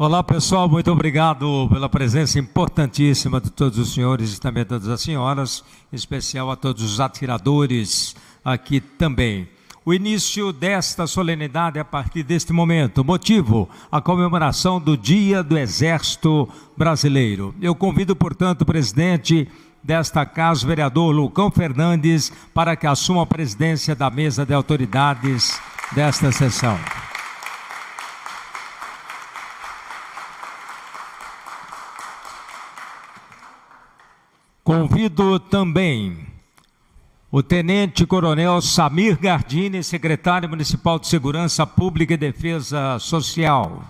Olá pessoal, muito obrigado pela presença importantíssima de todos os senhores e também todas as senhoras, em especial a todos os atiradores aqui também. O início desta solenidade é a partir deste momento. Motivo, a comemoração do Dia do Exército Brasileiro. Eu convido, portanto, o presidente desta casa, o vereador Lucão Fernandes, para que assuma a presidência da mesa de autoridades desta sessão. Convido também o Tenente-Coronel Samir Gardini, secretário municipal de Segurança Pública e Defesa Social.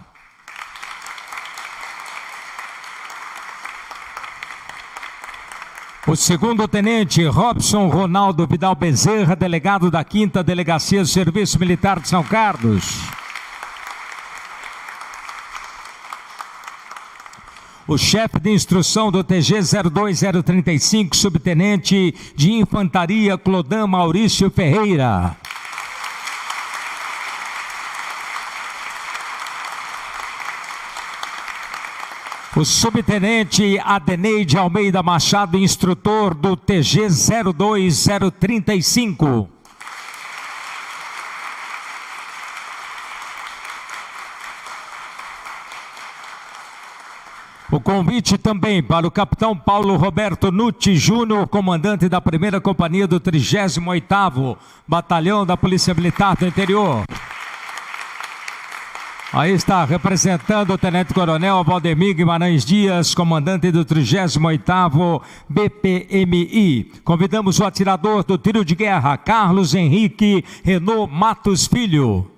O segundo-tenente Robson Ronaldo Vidal Bezerra, delegado da 5ª Delegacia do Serviço Militar de São Carlos. O chefe de instrução do TG 02035, subtenente de infantaria Clodan Maurício Ferreira. O subtenente Adeneide Almeida Machado, instrutor do TG 02035. O convite também para o capitão Paulo Roberto Nutti Júnior, comandante da 1ª Companhia do 38º Batalhão da Polícia Militar do Interior. Aí está, representando o Tenente-Coronel Valdemir Guimarães Dias, comandante do 38º BPMI. Convidamos o atirador do tiro de guerra, Carlos Henrique Renault Matos Filho.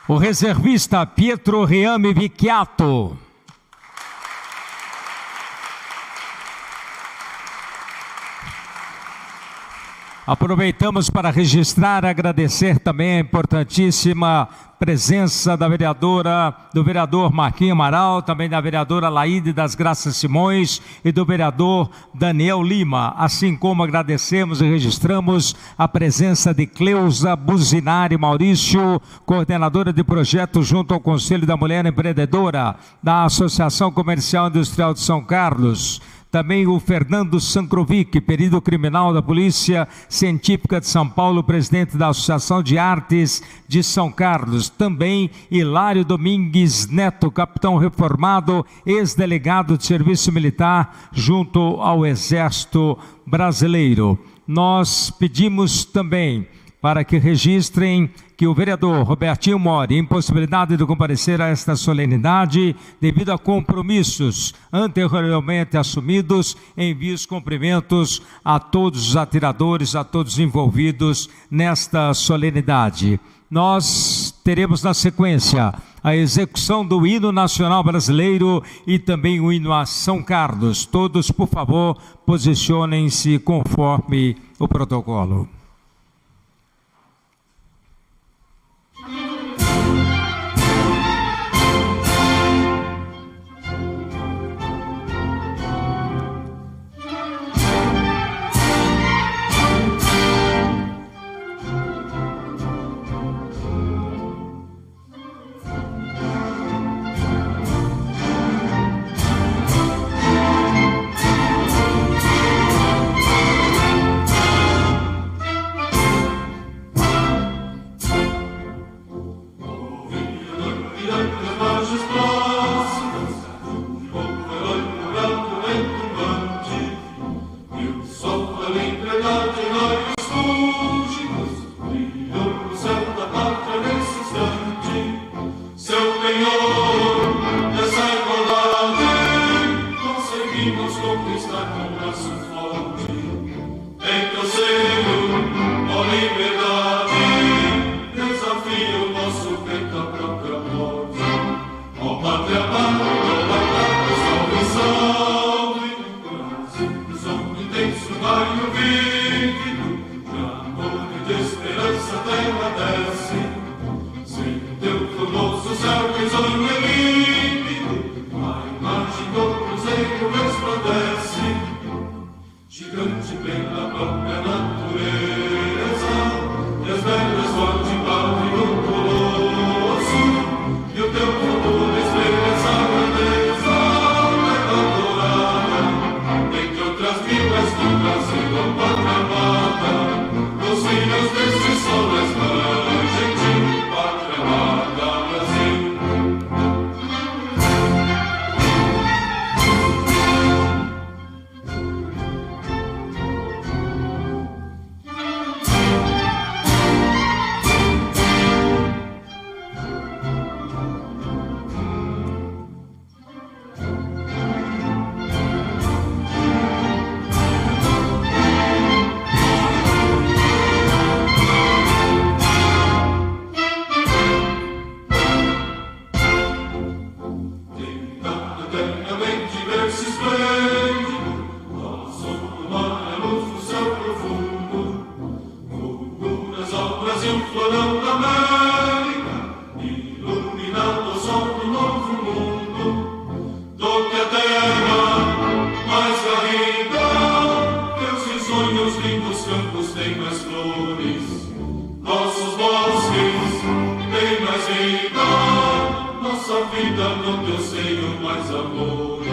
O reservista Pietro Riame Vicchiato. Aproveitamos para registrar e agradecer também a importantíssima presença do vereador Marquinhos Amaral, também da vereadora Laíde das Graças Simões e do vereador Daniel Lima, assim como agradecemos e registramos a presença de Cleusa Buzinari Maurício, coordenadora de projeto junto ao Conselho da Mulher Empreendedora da Associação Comercial Industrial de São Carlos. Também o Fernando Sankrovic, perito criminal da Polícia Científica de São Paulo, presidente da Associação de Artes de São Carlos. Também Hilário Domingues Neto, capitão reformado, ex-delegado de serviço militar junto ao Exército Brasileiro. Nós pedimos também para que registrem que o vereador Robertinho Mori, impossibilidade de comparecer a esta solenidade devido a compromissos anteriormente assumidos, envia os cumprimentos a todos os atiradores, a todos os envolvidos nesta solenidade. Nós teremos na sequência a execução do hino nacional brasileiro e também o hino a São Carlos. Todos, por favor, posicionem-se conforme o protocolo. simultaneamente ver-se esplêndido, ao som do mar, a luz do céu profundo, fulguras ao Brasil, florão da América, iluminando o sol do novo mundo. Toque a terra mais garrida, teus risonhos lindos campos têm mais flores, nossos bosques têm mais vida, nossa vida no teu seio mais amores.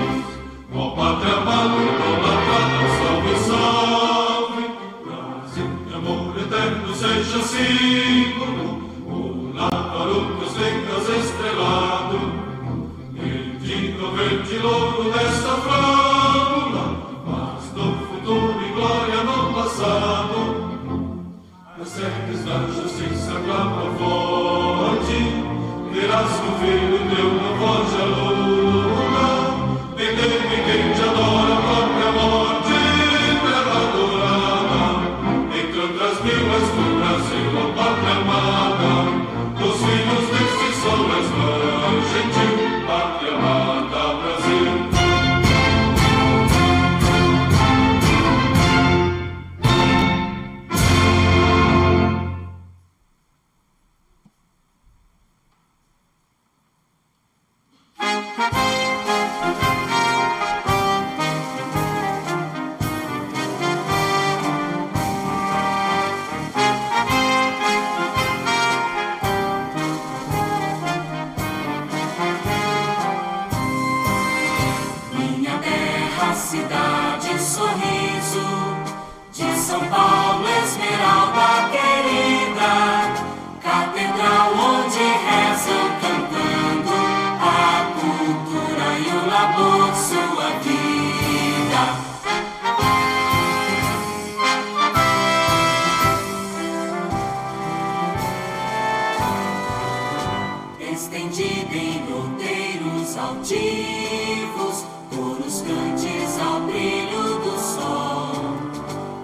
Ó pátria amada, idolatrada, salve, salve, Brasil de amor eterno seja símbolo, olá para o teus vengas estrelado, bendito verde louro desta fábula, mas no futuro e glória no passado. As serpes da justiça clama forte, verás que o filho teu não foge à luna, nem teme quem te adora a própria morte, terra adorada, entre outras mil és do Brasil, ó pátria amada, dos filhos deste sol és mãe gentil, pátria amada, Brasil. Cidade, sorriso de São Paulo, esmeralda querida, catedral onde rezam cantando a cultura e o labor, sua vida. Estendida em outeiros altivos, touros cantes ao brilho do sol.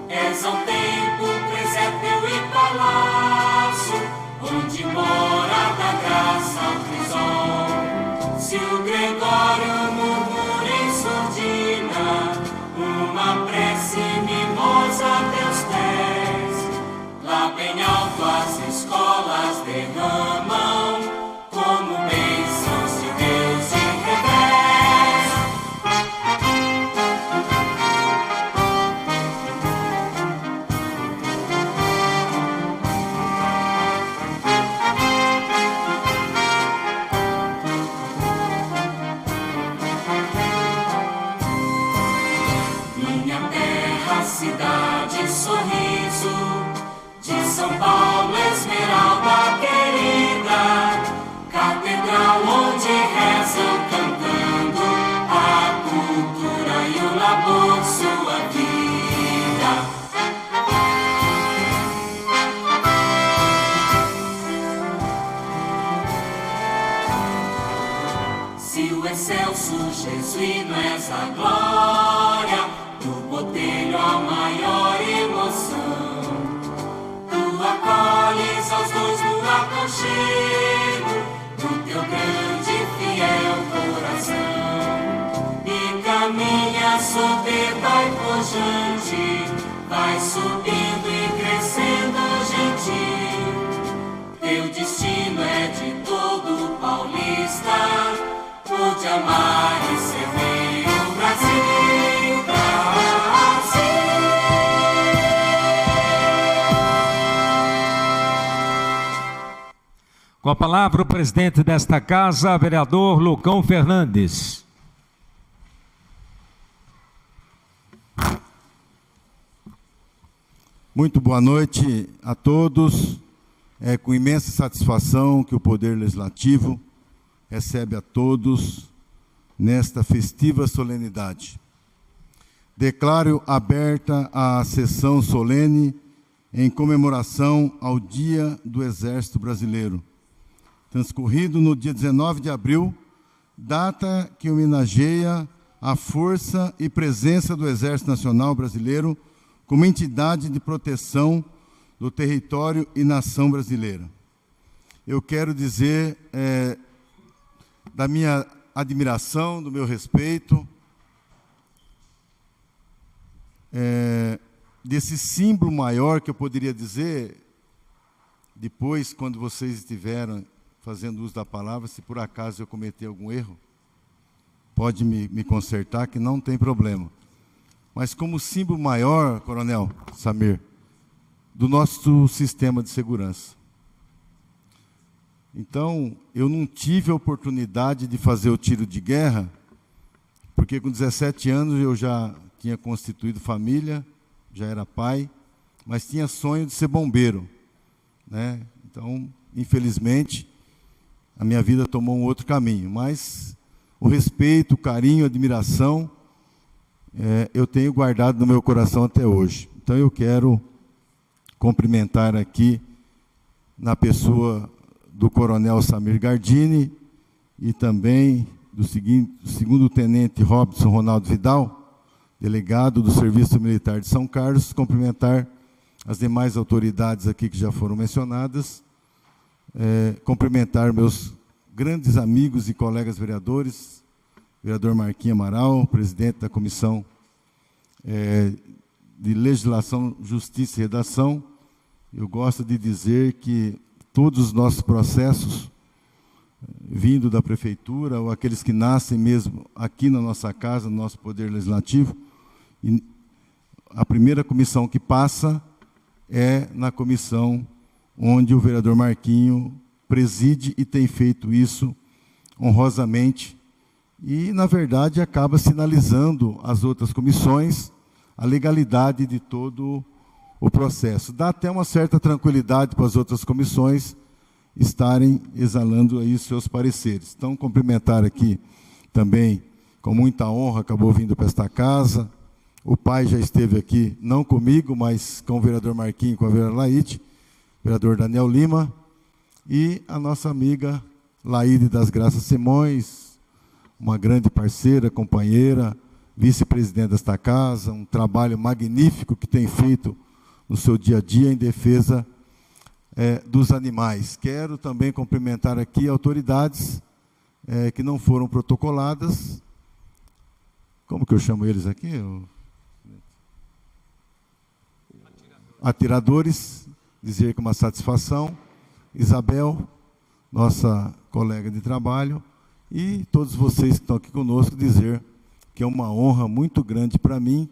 És ao tempo, presépio e palácio, onde mora da graça ao crisol. Se o Gregório murmura em surdina uma prece mimosa a teus pés, lá bem alto as escolas derramam como bênçãos de Deus de revés. Minha terra, cidade, sorriso de São Paulo, esmeralda querida, catedral onde rezam cantando a cultura e o labor, sua vida. Se o excelso jesuíno és a glória, do botelho a maior emoção, tu acolhes aos dois no aconchego do teu grande e fiel coração, e caminha soberba e pujante, vai subindo e crescendo gentil. Teu destino é de todo paulista, o de amar e servir o Brasil, Brasil. Com a palavra o presidente desta casa, vereador Lucão Fernandes. Muito boa noite a todos. É com imensa satisfação que o Poder Legislativo recebe a todos nesta festiva solenidade. Declaro aberta a sessão solene em comemoração ao Dia do Exército Brasileiro, transcorrido no dia 19 de abril, data que homenageia a força e presença do Exército Nacional Brasileiro como entidade de proteção do território e nação brasileira. Eu quero dizer da minha admiração, do meu respeito, desse símbolo maior que eu poderia dizer, depois, quando vocês estiveram fazendo uso da palavra, se por acaso eu cometer algum erro, pode me consertar, que não tem problema. Mas como símbolo maior, Coronel Samir, do nosso sistema de segurança. Então, eu não tive a oportunidade de fazer o tiro de guerra, porque com 17 anos eu já tinha constituído família, já era pai, mas tinha sonho de ser bombeiro, né? Então, infelizmente, a minha vida tomou um outro caminho, mas o respeito, o carinho, a admiração, eu tenho guardado no meu coração até hoje. Então, eu quero cumprimentar aqui, na pessoa do Coronel Samir Gardini e também do segundo tenente Robson Ronaldo Vidal, delegado do Serviço Militar de São Carlos, cumprimentar as demais autoridades aqui que já foram mencionadas, cumprimentar meus grandes amigos e colegas vereadores, vereador Marquinhos Amaral, presidente da Comissão de Legislação, Justiça e Redação. Eu gosto de dizer que todos os nossos processos, vindo da prefeitura, ou aqueles que nascem mesmo aqui na nossa casa, no nosso Poder Legislativo, e a primeira comissão que passa é na comissão onde o vereador Marquinho preside e tem feito isso honrosamente e, na verdade, acaba sinalizando às outras comissões a legalidade de todo o processo. Dá até uma certa tranquilidade para as outras comissões estarem exalando aí os seus pareceres. Então, cumprimentar aqui também, com muita honra, acabou vindo para esta casa. O pai já esteve aqui, não comigo, mas com o vereador Marquinhos e com a vereadora Laide, vereador Daniel Lima, e a nossa amiga Laide das Graças Simões, uma grande parceira, companheira, vice-presidente desta casa, um trabalho magnífico que tem feito no seu dia a dia em defesa dos animais. Quero também cumprimentar aqui autoridades que não foram protocoladas. Como que eu chamo eles aqui? Atiradores, dizer que é uma satisfação. Isabel, nossa colega de trabalho, e todos vocês que estão aqui conosco, dizer que é uma honra muito grande para mim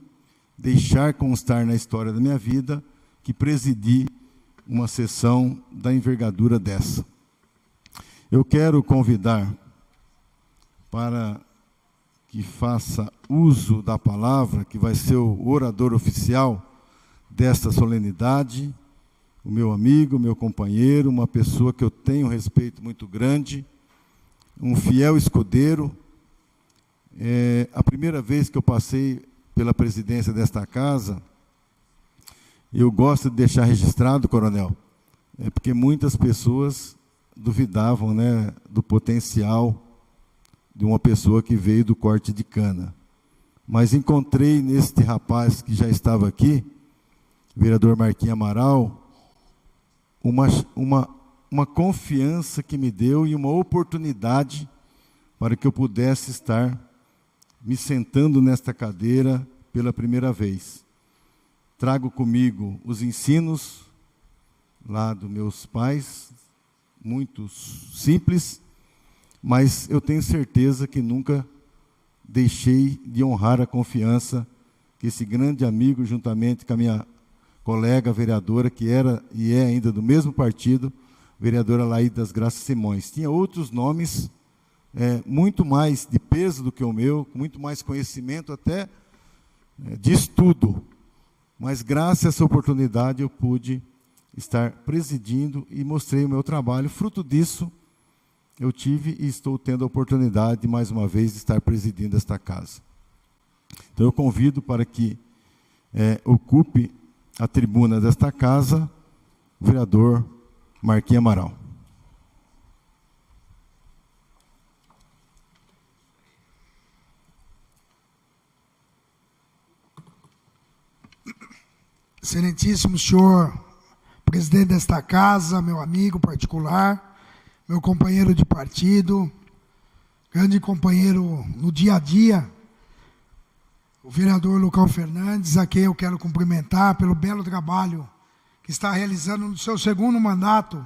deixar constar na história da minha vida que presidi uma sessão da envergadura dessa. Eu quero convidar para que faça uso da palavra, que vai ser o orador oficial desta solenidade, o meu amigo, meu companheiro, uma pessoa que eu tenho um respeito muito grande, um fiel escudeiro. A primeira vez que eu passei pela presidência desta casa, eu gosto de deixar registrado, coronel, porque muitas pessoas duvidavam, né, do potencial de uma pessoa que veio do corte de cana. Mas encontrei neste rapaz que já estava aqui, vereador Marquinhos Amaral, uma confiança que me deu e uma oportunidade para que eu pudesse estar me sentando nesta cadeira pela primeira vez. Trago comigo os ensinos lá dos meus pais, muito simples, mas eu tenho certeza que nunca deixei de honrar a confiança que esse grande amigo, juntamente com a minha colega vereadora, que era e é ainda do mesmo partido, vereadora Laide das Graças Simões. Tinha outros nomes, muito mais de peso do que o meu, com muito mais conhecimento até de estudo. Mas graças a essa oportunidade eu pude estar presidindo e mostrei o meu trabalho. Fruto disso, eu tive e estou tendo a oportunidade, de, mais uma vez, de estar presidindo esta casa. Então eu convido para que ocupe a tribuna desta casa o vereador Marquinhos Amaral. Excelentíssimo senhor presidente desta casa, meu amigo particular, meu companheiro de partido, grande companheiro no dia a dia, o vereador Lucão Fernandes, a quem eu quero cumprimentar pelo belo trabalho que está realizando no seu segundo mandato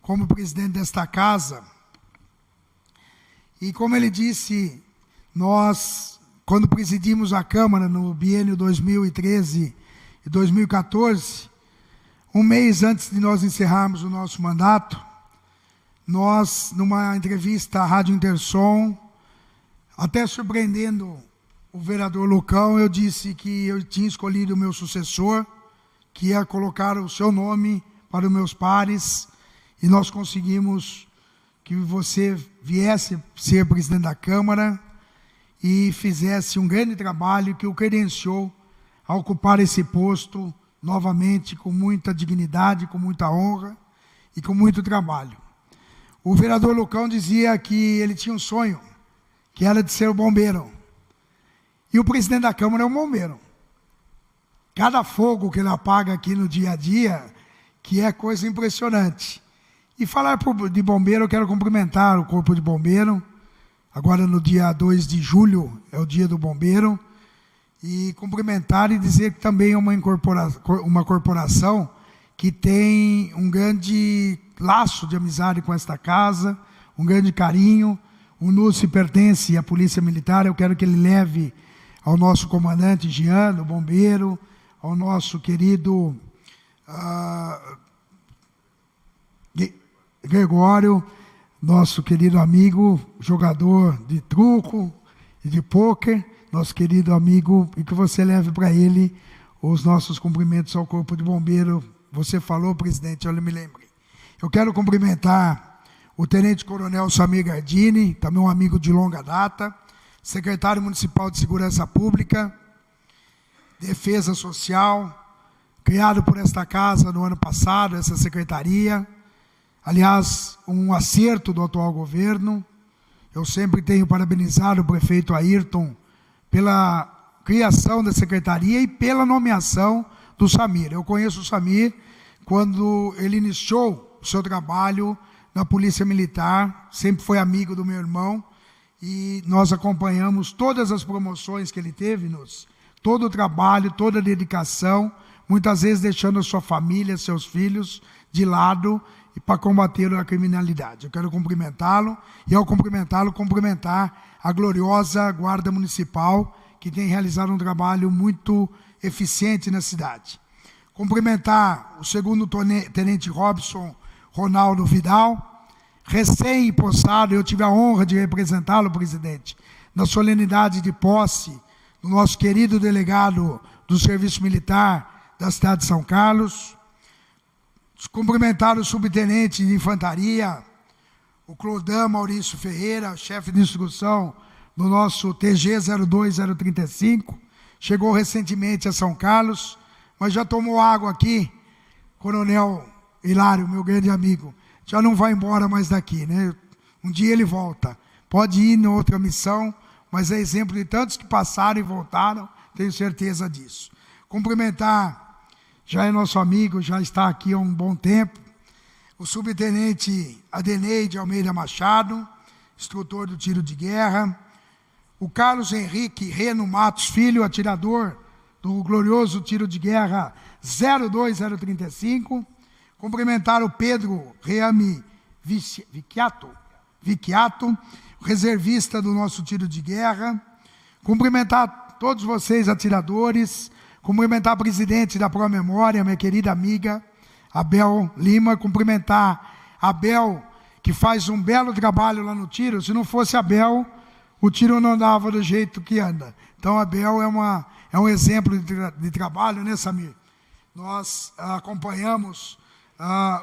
como presidente desta casa. E como ele disse, nós, quando presidimos a Câmara no biênio 2013 e 2014, um mês antes de nós encerrarmos o nosso mandato, nós, numa entrevista à Rádio Intersom, até surpreendendo o vereador Lucão, eu disse que eu tinha escolhido o meu sucessor, que ia colocar o seu nome para os meus pares, e nós conseguimos que você viesse ser presidente da Câmara e fizesse um grande trabalho que o credenciou a ocupar esse posto novamente com muita dignidade, com muita honra e com muito trabalho. O vereador Lucão dizia que ele tinha um sonho, que era de ser bombeiro. E o presidente da Câmara é um bombeiro. Cada fogo que ele apaga aqui no dia a dia, que é coisa impressionante. E falar de bombeiro, eu quero cumprimentar o Corpo de Bombeiro. Agora no dia 2 de julho é o dia do bombeiro. E cumprimentar e dizer que também é uma corporação que tem um grande laço de amizade com esta casa, um grande carinho. O NUSE pertence à Polícia Militar, eu quero que ele leve ao nosso comandante Jean, do bombeiro, ao nosso querido Gregório, nosso querido amigo, jogador de truco e de pôquer, nosso querido amigo, e que você leve para ele os nossos cumprimentos ao Corpo de Bombeiro. Você falou, presidente, eu me lembrei. Eu quero cumprimentar o Tenente Coronel Samir Gardini, também um amigo de longa data, secretário municipal de Segurança Pública, Defesa Social, criado por esta casa no ano passado, essa secretaria. Aliás, um acerto do atual governo. Eu sempre tenho parabenizado o prefeito Ayrton pela criação da secretaria e pela nomeação do Samir. Eu conheço o Samir quando ele iniciou o seu trabalho na Polícia Militar, sempre foi amigo do meu irmão, e nós acompanhamos todas as promoções que ele teve, todo o trabalho, toda a dedicação, muitas vezes deixando a sua família, seus filhos de lado, para combater a criminalidade. Eu quero cumprimentá-lo, e ao cumprimentá-lo, cumprimentar a gloriosa Guarda Municipal, que tem realizado um trabalho muito eficiente na cidade. Cumprimentar o segundo tenente Robson Ronaldo Vidal, recém-possado, eu tive a honra de representá-lo, presidente, na solenidade de posse do nosso querido delegado do Serviço Militar da cidade de São Carlos. Cumprimentar o subtenente de infantaria, o Clodan Maurício Ferreira, chefe de instrução do nosso TG 02035, chegou recentemente a São Carlos, mas já tomou água aqui. Coronel Hilário, meu grande amigo, já não vai embora mais daqui, né? Um dia ele volta, pode ir em outra missão, mas é exemplo de tantos que passaram e voltaram, tenho certeza disso. Cumprimentar, já é nosso amigo, já está aqui há um bom tempo, o subtenente Adeneide Almeida Machado, instrutor do tiro de guerra, o Carlos Henrique Reno Matos Filho, atirador do glorioso tiro de guerra 02035, cumprimentar o Pedro Reame Vicchiato, reservista do nosso tiro de guerra, cumprimentar todos vocês, atiradores, cumprimentar a presidente da Promemória, minha querida amiga Abel Lima, cumprimentar a Abel, que faz um belo trabalho lá no tiro. Se não fosse a Abel, o tiro não andava do jeito que anda. Então a Abel é um exemplo de trabalho, né, Samir? Nós acompanhamos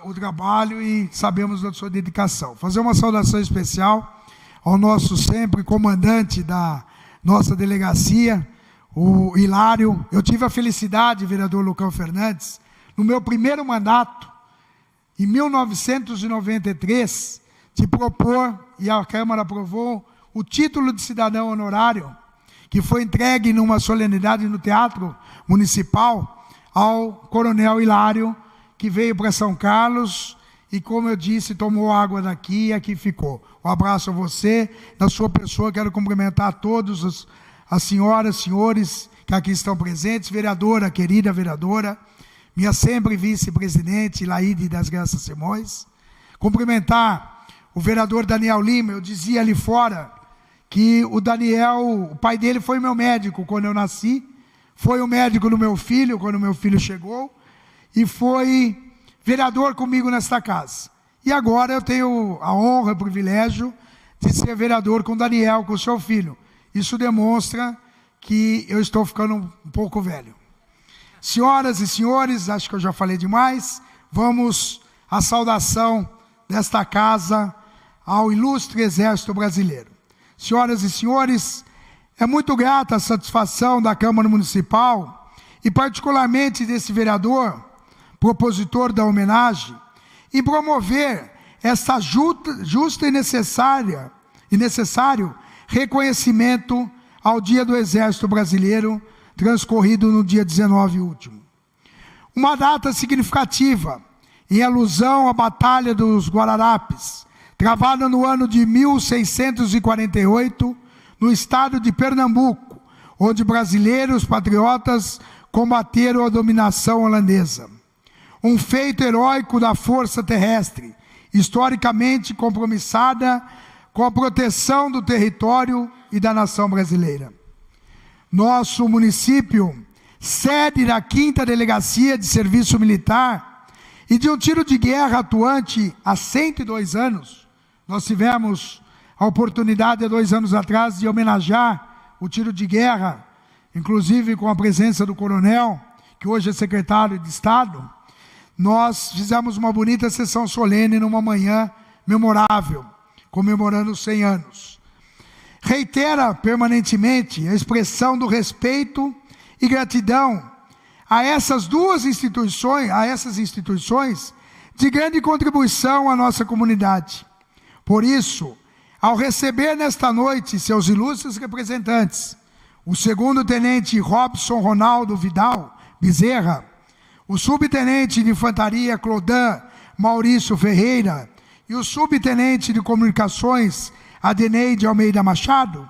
o trabalho e sabemos da sua dedicação. Fazer uma saudação especial ao nosso sempre comandante da nossa delegacia, o Hilário. Eu tive a felicidade, vereador Lucão Fernandes, no meu primeiro mandato, em 1993, de propor, e a Câmara aprovou, o título de cidadão honorário, que foi entregue numa solenidade no Teatro Municipal ao Coronel Hilário, que veio para São Carlos e, como eu disse, tomou água daqui e aqui ficou. Um abraço a você, na sua pessoa. Quero cumprimentar todos as senhoras, senhores que aqui estão presentes, vereadora, querida vereadora, minha sempre vice-presidente, Laíde das Graças Simões. Cumprimentar o vereador Daniel Lima. Eu dizia ali fora que o Daniel, o pai dele foi meu médico quando eu nasci, foi o médico do meu filho quando meu filho chegou, e foi vereador comigo nesta casa. E agora eu tenho a honra, o privilégio de ser vereador com o Daniel, com o seu filho. Isso demonstra que eu estou ficando um pouco velho. Senhoras e senhores, acho que eu já falei demais, vamos à saudação desta casa ao ilustre Exército Brasileiro. Senhoras e senhores, é muito grata a satisfação da Câmara Municipal e particularmente desse vereador, propositor da homenagem, em promover essa justa e necessário reconhecimento ao Dia do Exército Brasileiro, transcorrido no dia 19 último. Uma data significativa, em alusão à Batalha dos Guararapes, travada no ano de 1648, no estado de Pernambuco, onde brasileiros patriotas combateram a dominação holandesa. Um feito heróico da força terrestre, historicamente compromissada com a proteção do território e da nação brasileira. Nosso município, sede da 5ª Delegacia de Serviço Militar e de um tiro de guerra atuante há 102 anos, nós tivemos a oportunidade, há 2 anos atrás, de homenagear o tiro de guerra, inclusive com a presença do coronel, que hoje é secretário de Estado. Nós fizemos uma bonita sessão solene numa manhã memorável, comemorando os 100 anos. Reitera permanentemente a expressão do respeito e gratidão a essas instituições de grande contribuição à nossa comunidade. Por isso, ao receber nesta noite seus ilustres representantes, o 2º-tenente Robson Ronaldo Vidal Bezerra, o subtenente de infantaria Clodan Maurício Ferreira e o subtenente de comunicações Adeneide Almeida Machado,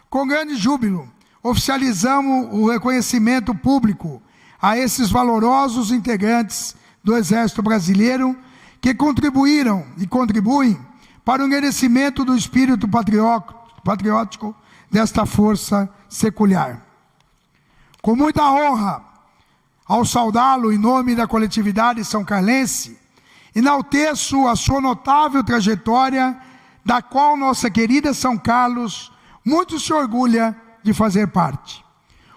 com grande júbilo, oficializamos o reconhecimento público a esses valorosos integrantes do Exército Brasileiro que contribuíram e contribuem para o engrandecimento do espírito patriótico desta força secular. Com muita honra, ao saudá-lo em nome da coletividade são carlense, enalteço a sua notável trajetória, da qual nossa querida São Carlos muito se orgulha de fazer parte.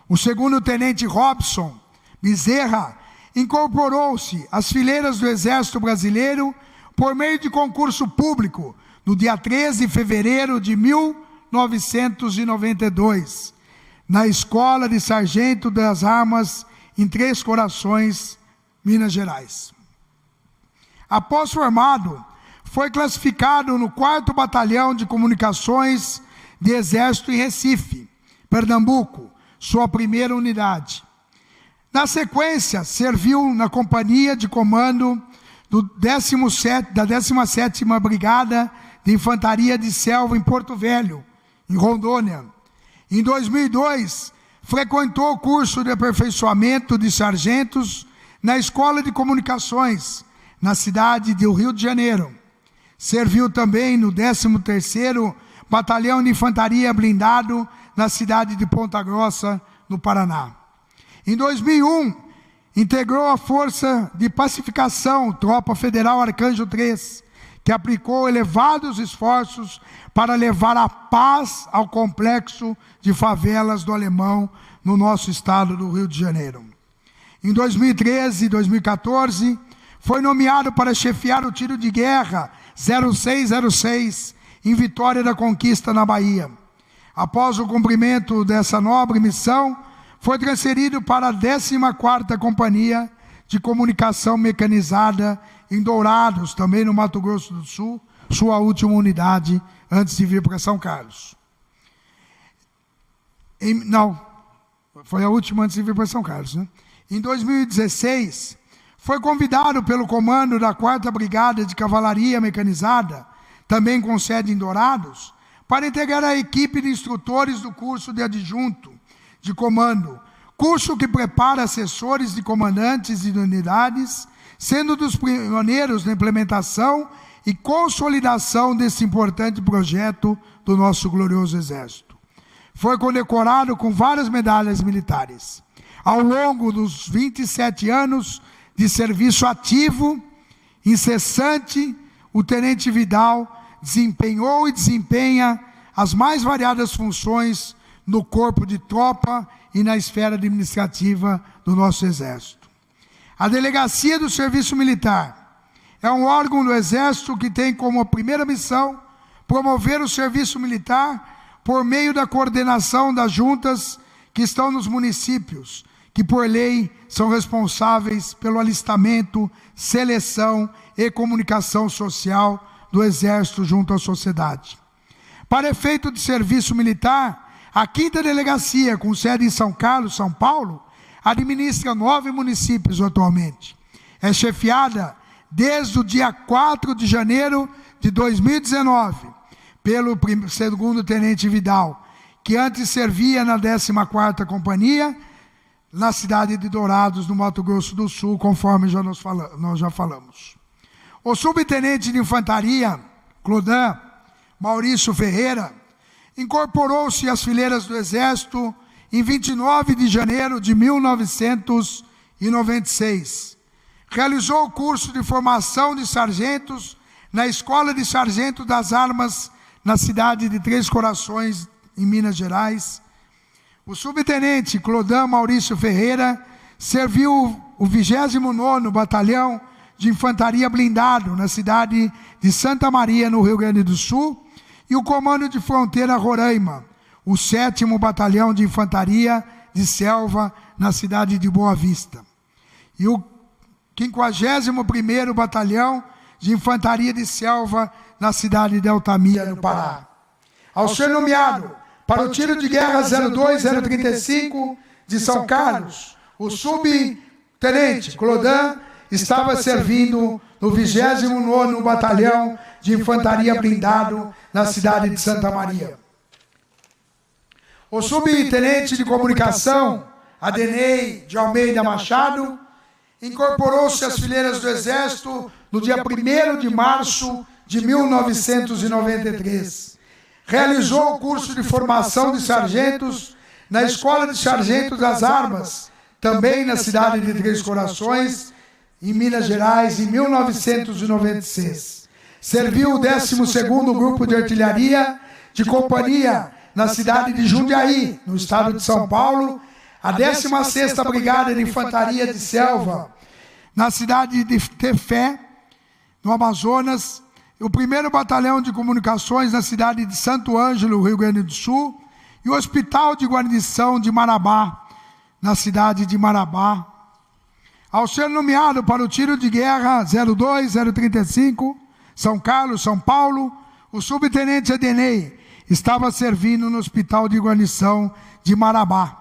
O 2º-tenente Robson Bezerra incorporou-se às fileiras do Exército Brasileiro por meio de concurso público no dia 13 de fevereiro de 1992, na Escola de Sargento das Armas em Três Corações, Minas Gerais. Após formado, foi classificado no 4º Batalhão de Comunicações de Exército em Recife, Pernambuco, sua primeira unidade. Na sequência, serviu na Companhia de Comando da 17ª Brigada de Infantaria de Selva em Porto Velho, em Rondônia. Em 2002, frequentou o curso de aperfeiçoamento de sargentos na Escola de Comunicações, na cidade do Rio de Janeiro. Serviu também no 13º Batalhão de Infantaria Blindado, na cidade de Ponta Grossa, no Paraná. Em 2001, integrou a Força de Pacificação, Tropa Federal Arcanjo III, que aplicou elevados esforços para levar a paz ao complexo de favelas do Alemão, no nosso estado do Rio de Janeiro. Em 2013 e 2014, foi nomeado para chefiar o tiro de guerra 0606, em Vitória da Conquista, na Bahia. Após o cumprimento dessa nobre missão, foi transferido para a 14ª Companhia de Comunicação Mecanizada em Dourados, também no Mato Grosso do Sul, sua última unidade antes de vir para São Carlos. Foi a última antes de vir para São Carlos, né? Em 2016, foi convidado pelo comando da 4ª Brigada de Cavalaria Mecanizada, também com sede em Dourados, para integrar a equipe de instrutores do curso de adjunto de comando, curso que prepara assessores de comandantes de unidades, sendo dos pioneiros na implementação e consolidação desse importante projeto do nosso glorioso Exército. Foi condecorado com várias medalhas militares. Ao longo dos 27 anos de serviço ativo, incessante, o Tenente Vidal desempenhou e desempenha as mais variadas funções no corpo de tropa e na esfera administrativa do nosso Exército. A Delegacia do Serviço Militar é um órgão do Exército que tem como primeira missão promover o serviço militar por meio da coordenação das juntas que estão nos municípios, que por lei são responsáveis pelo alistamento, seleção e comunicação social do Exército junto à sociedade. Para efeito de serviço militar, a 5ª Delegacia, com sede em São Carlos, São Paulo, administra 9 municípios atualmente. É chefiada desde o dia 4 de janeiro de 2019, pelo 2º Tenente Vidal, que antes servia na 14ª Companhia, na cidade de Dourados, no Mato Grosso do Sul, conforme nós já falamos. O subtenente de infantaria, Clodan Maurício Ferreira, incorporou-se às fileiras do Exército em 29 de janeiro de 1996. Realizou o curso de formação de sargentos na Escola de Sargento das Armas, na cidade de Três Corações, em Minas Gerais. O subtenente Clodan Maurício Ferreira serviu o 29º Batalhão de Infantaria Blindado, na cidade de Santa Maria, no Rio Grande do Sul, e o Comando de Fronteira Roraima, o 7º Batalhão de Infantaria de Selva, na cidade de Boa Vista, e o 51º Batalhão de Infantaria de Selva, na cidade de Altamira, no Pará. Ao ser nomeado para o tiro de guerra 02035 de São Carlos, o subtenente Clodan estava servindo no 29º Batalhão de Infantaria Blindado, na cidade de Santa Maria. O subtenente de comunicação, Adenei de Almeida Machado, incorporou-se às fileiras do Exército no dia 1º de março de 1993. Realizou o curso de formação de sargentos na Escola de Sargentos das Armas, também na cidade de Três Corações, em Minas Gerais, em 1996. Serviu o 12º Grupo de Artilharia de Companhia na cidade de Jundiaí, no estado de São Paulo, a 16ª Brigada de Infantaria de Selva, na cidade de Tefé, no Amazonas, o 1º Batalhão de Comunicações na cidade de Santo Ângelo, Rio Grande do Sul, e o Hospital de Guarnição de Marabá, na cidade de Marabá. Ao ser nomeado para o tiro de guerra 02035, São Carlos, São Paulo, o subtenente Adenei estava servindo no Hospital de Guarnição de Marabá.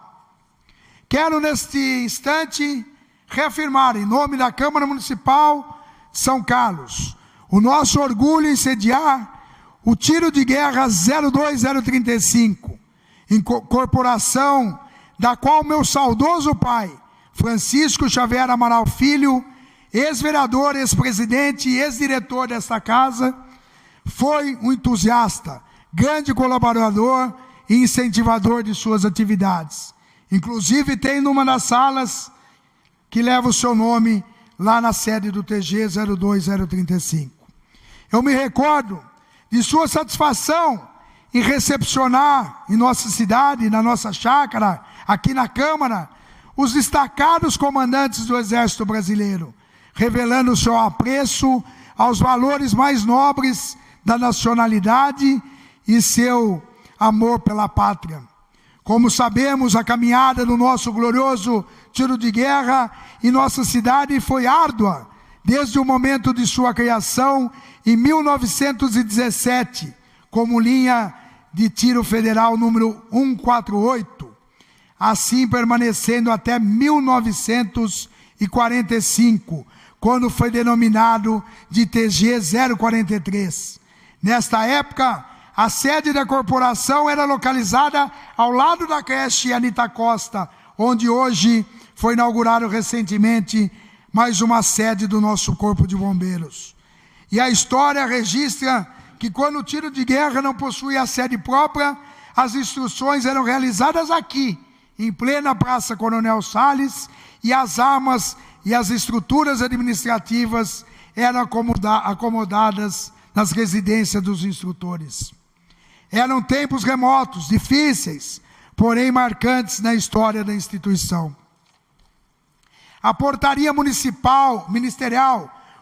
Quero, neste instante, reafirmar, em nome da Câmara Municipal de São Carlos, o nosso orgulho em sediar o tiro de guerra 02035, incorporação da qual meu saudoso pai, Francisco Xavier Amaral Filho, ex-vereador, ex-presidente e ex-diretor desta casa, foi um entusiasta, grande colaborador e incentivador de suas atividades. Inclusive tem numa das salas que leva o seu nome lá na sede do TG 02035. Eu me recordo de sua satisfação em recepcionar em nossa cidade, na nossa chácara, aqui na Câmara, os destacados comandantes do Exército Brasileiro, revelando o seu apreço aos valores mais nobres da nacionalidade e seu amor pela pátria. Como sabemos, a caminhada do nosso glorioso tiro de guerra em nossa cidade foi árdua, desde o momento de sua criação, em 1917, como linha de tiro federal número 148, assim permanecendo até 1990. 1945, quando foi denominado de TG 043. Nesta época, a sede da corporação era localizada ao lado da creche Anita Costa, onde hoje foi inaugurado recentemente mais uma sede do nosso Corpo de Bombeiros. E a história registra que quando o tiro de guerra não possuía sede própria, as instruções eram realizadas aqui, em plena Praça Coronel Salles, e as armas e as estruturas administrativas eram acomodadas nas residências dos instrutores. Eram tempos remotos, difíceis, porém marcantes na história da instituição. A portaria ministerial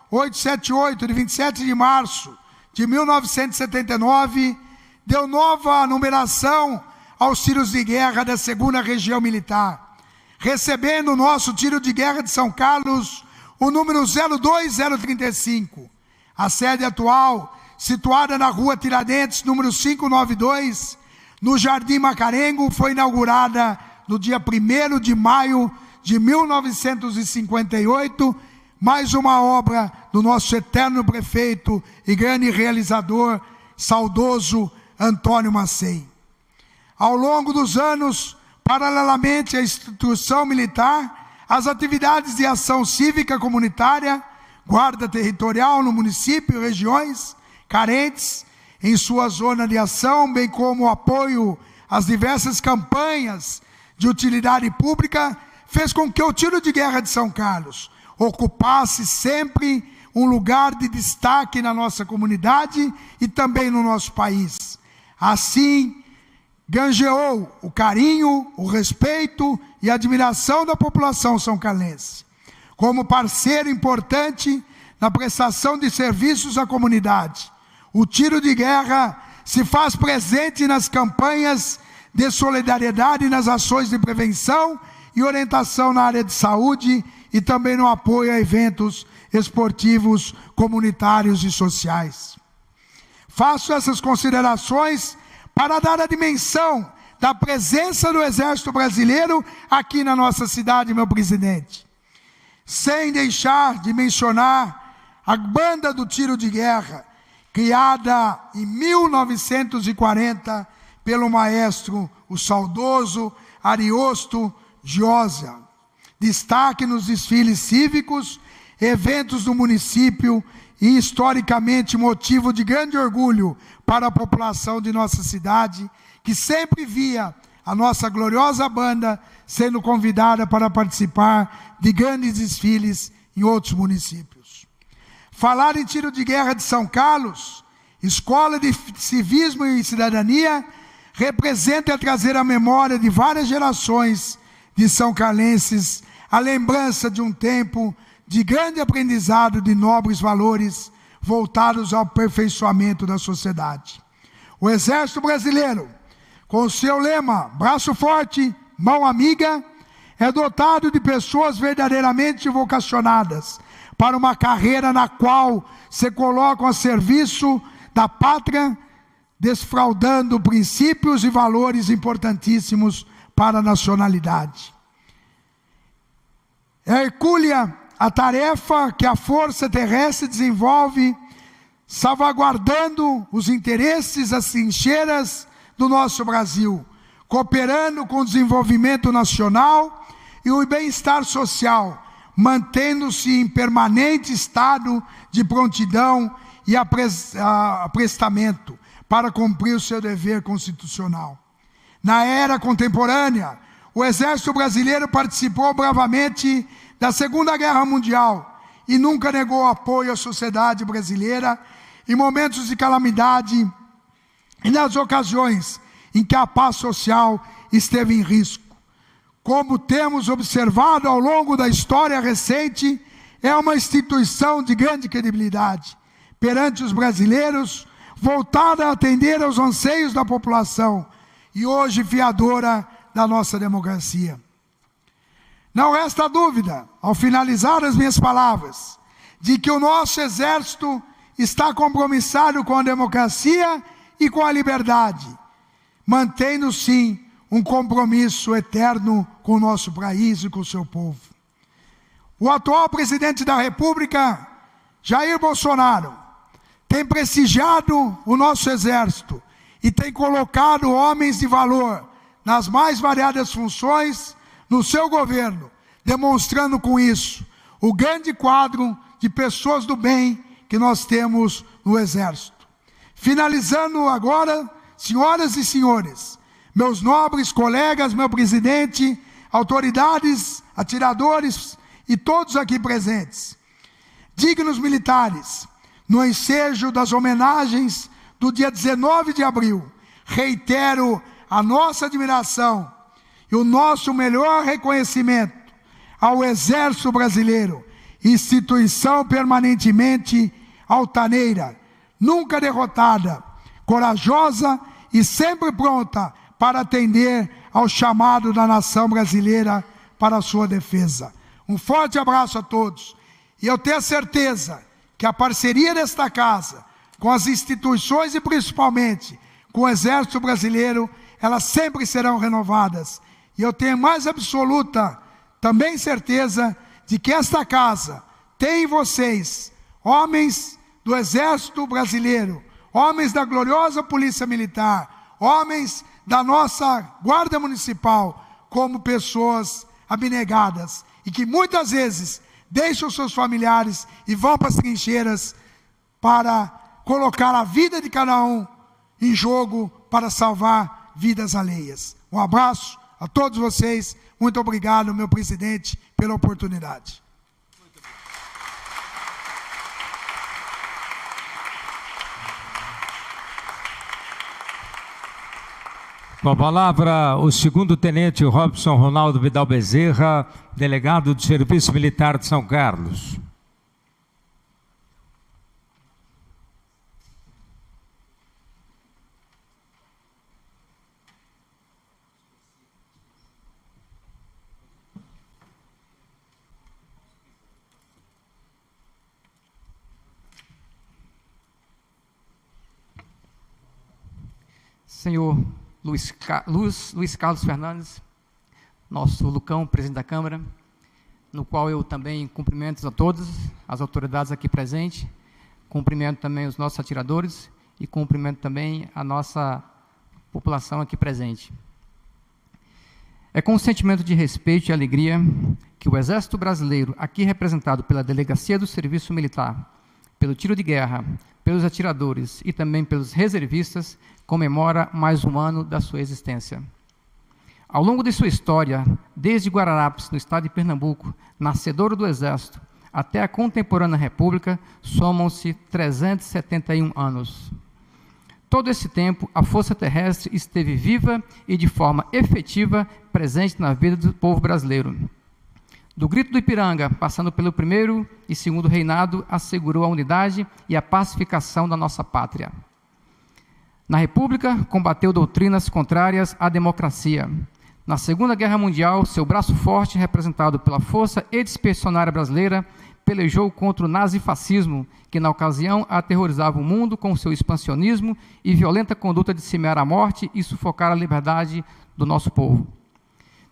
878, de 27 de março de 1979, deu nova numeração aos tiros de guerra da 2ª Região Militar, recebendo o nosso tiro de guerra de São Carlos, o número 02035. A sede atual, situada na Rua Tiradentes, número 592, no Jardim Macarengo, foi inaugurada no dia 1º de maio de 1958, mais uma obra do nosso eterno prefeito e grande realizador, saudoso Antônio Macei. Ao longo dos anos, paralelamente à instrução militar, as atividades de ação cívica comunitária, guarda territorial no município e regiões carentes em sua zona de ação, bem como o apoio às diversas campanhas de utilidade pública, fez com que o tiro de guerra de São Carlos ocupasse sempre um lugar de destaque na nossa comunidade e também no nosso país. Assim, granjeou o carinho, o respeito e a admiração da população são-carlense. Como parceiro importante na prestação de serviços à comunidade, o tiro de guerra se faz presente nas campanhas de solidariedade e nas ações de prevenção e orientação na área de saúde e também no apoio a eventos esportivos, comunitários e sociais. Faço essas considerações para dar a dimensão da presença do Exército Brasileiro aqui na nossa cidade, meu presidente. Sem deixar de mencionar a Banda do Tiro de Guerra, criada em 1940 pelo maestro, o saudoso Ariosto Giosa. Destaque nos desfiles cívicos, eventos do município e historicamente motivo de grande orgulho para a população de nossa cidade, que sempre via a nossa gloriosa banda sendo convidada para participar de grandes desfiles em outros municípios. Falar em tiro de guerra de São Carlos, escola de civismo e cidadania, representa trazer à memória de várias gerações de são-carlenses a lembrança de um tempo de grande aprendizado de nobres valores voltados ao aperfeiçoamento da sociedade. O Exército Brasileiro, com o seu lema, braço forte, mão amiga, é dotado de pessoas verdadeiramente vocacionadas para uma carreira na qual se colocam a serviço da pátria, desfraudando princípios e valores importantíssimos para a nacionalidade. É hercúlea a tarefa que a Força Terrestre desenvolve, salvaguardando os interesses, as trincheiras do nosso Brasil, cooperando com o desenvolvimento nacional e o bem-estar social, mantendo-se em permanente estado de prontidão e aprestamento para cumprir o seu dever constitucional. Na era contemporânea, o Exército Brasileiro participou bravamente da Segunda Guerra Mundial e nunca negou apoio à sociedade brasileira em momentos de calamidade e nas ocasiões em que a paz social esteve em risco. Como temos observado ao longo da história recente, é uma instituição de grande credibilidade perante os brasileiros, voltada a atender aos anseios da população e hoje fiadora da nossa democracia. Não resta dúvida, ao finalizar as minhas palavras, de que o nosso Exército está compromissado com a democracia e com a liberdade, mantendo sim um compromisso eterno com o nosso país e com o seu povo. O atual presidente da República, Jair Bolsonaro, tem prestigiado o nosso Exército e tem colocado homens de valor nas mais variadas funções no seu governo, demonstrando com isso o grande quadro de pessoas do bem que nós temos no Exército. Finalizando agora, senhoras e senhores, meus nobres colegas, meu presidente, autoridades, atiradores e todos aqui presentes, dignos militares, no ensejo das homenagens do dia 19 de abril, reitero a nossa admiração e o nosso melhor reconhecimento ao Exército Brasileiro, instituição permanentemente altaneira, nunca derrotada, corajosa e sempre pronta para atender ao chamado da nação brasileira para a sua defesa. Um forte abraço a todos. E eu tenho certeza que a parceria desta casa, com as instituições e principalmente com o Exército Brasileiro, elas sempre serão renovadas. E eu tenho mais absoluta também certeza de que esta casa tem em vocês homens do Exército Brasileiro, homens da gloriosa Polícia Militar, homens da nossa Guarda Municipal, como pessoas abnegadas e que muitas vezes deixam seus familiares e vão para as trincheiras para colocar a vida de cada um em jogo para salvar vidas alheias. Um abraço a todos vocês. Muito obrigado, meu presidente, pela oportunidade. Com a palavra, o segundo-tenente Robson Ronaldo Vidal Bezerra, delegado do Serviço Militar de São Carlos. Senhor Luiz Carlos Fernandes, nosso Lucão, presidente da Câmara, no qual eu também cumprimento a todas as autoridades aqui presentes, cumprimento também os nossos atiradores e cumprimento também a nossa população aqui presente. É com um sentimento de respeito e alegria que o Exército Brasileiro, aqui representado pela Delegacia do Serviço Militar, pelo Tiro de Guerra, pelos atiradores e também pelos reservistas, comemora mais um ano da sua existência. Ao longo de sua história, desde Guararapes, no estado de Pernambuco, nascedouro do Exército, até a contemporânea República, somam-se 371 anos. Todo esse tempo, a Força Terrestre esteve viva e de forma efetiva presente na vida do povo brasileiro. Do Grito do Ipiranga, passando pelo primeiro e segundo reinado, assegurou a unidade e a pacificação da nossa pátria. Na República, combateu doutrinas contrárias à democracia. Na Segunda Guerra Mundial, seu braço forte, representado pela Força Expedicionária Brasileira, pelejou contra o nazifascismo, que na ocasião aterrorizava o mundo com seu expansionismo e violenta conduta de semear a morte e sufocar a liberdade do nosso povo.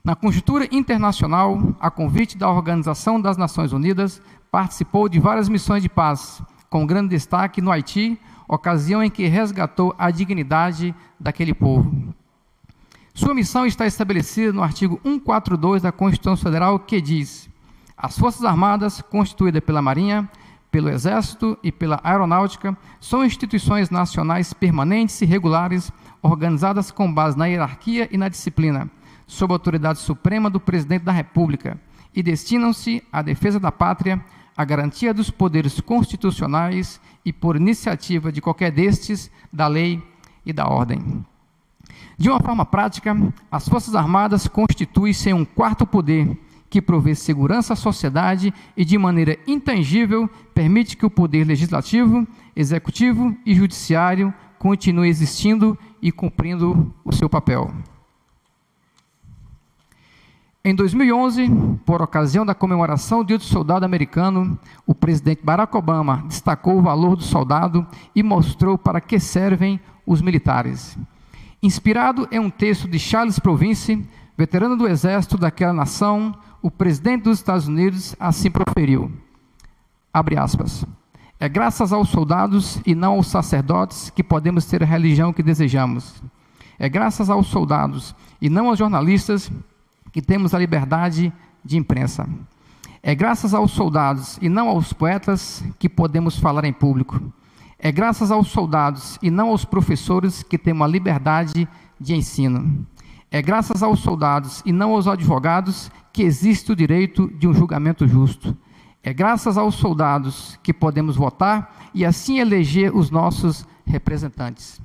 Na conjuntura internacional, a convite da Organização das Nações Unidas, participou de várias missões de paz, com grande destaque no Haiti, ocasião em que resgatou a dignidade daquele povo. Sua missão está estabelecida no artigo 142 da Constituição Federal, que diz: as Forças Armadas, constituídas pela Marinha, pelo Exército e pela Aeronáutica, são instituições nacionais permanentes e regulares, organizadas com base na hierarquia e na disciplina, sob a autoridade suprema do Presidente da República, e destinam-se à defesa da pátria, à garantia dos poderes constitucionais e, por iniciativa de qualquer destes, da lei e da ordem. De uma forma prática, as Forças Armadas constituem-se um quarto poder que provê segurança à sociedade e, de maneira intangível, permite que o poder legislativo, executivo e judiciário continue existindo e cumprindo o seu papel. Em 2011, por ocasião da comemoração do Dia do Soldado Americano, o presidente Barack Obama destacou o valor do soldado e mostrou para que servem os militares. Inspirado em um texto de Charles Province, veterano do exército daquela nação, o presidente dos Estados Unidos assim proferiu, abre aspas, é graças aos soldados e não aos sacerdotes que podemos ter a religião que desejamos. É graças aos soldados e não aos jornalistas que temos a liberdade de imprensa. É graças aos soldados e não aos poetas que podemos falar em público. É graças aos soldados e não aos professores que temos a liberdade de ensino. É graças aos soldados e não aos advogados que existe o direito de um julgamento justo. É graças aos soldados que podemos votar e assim eleger os nossos representantes.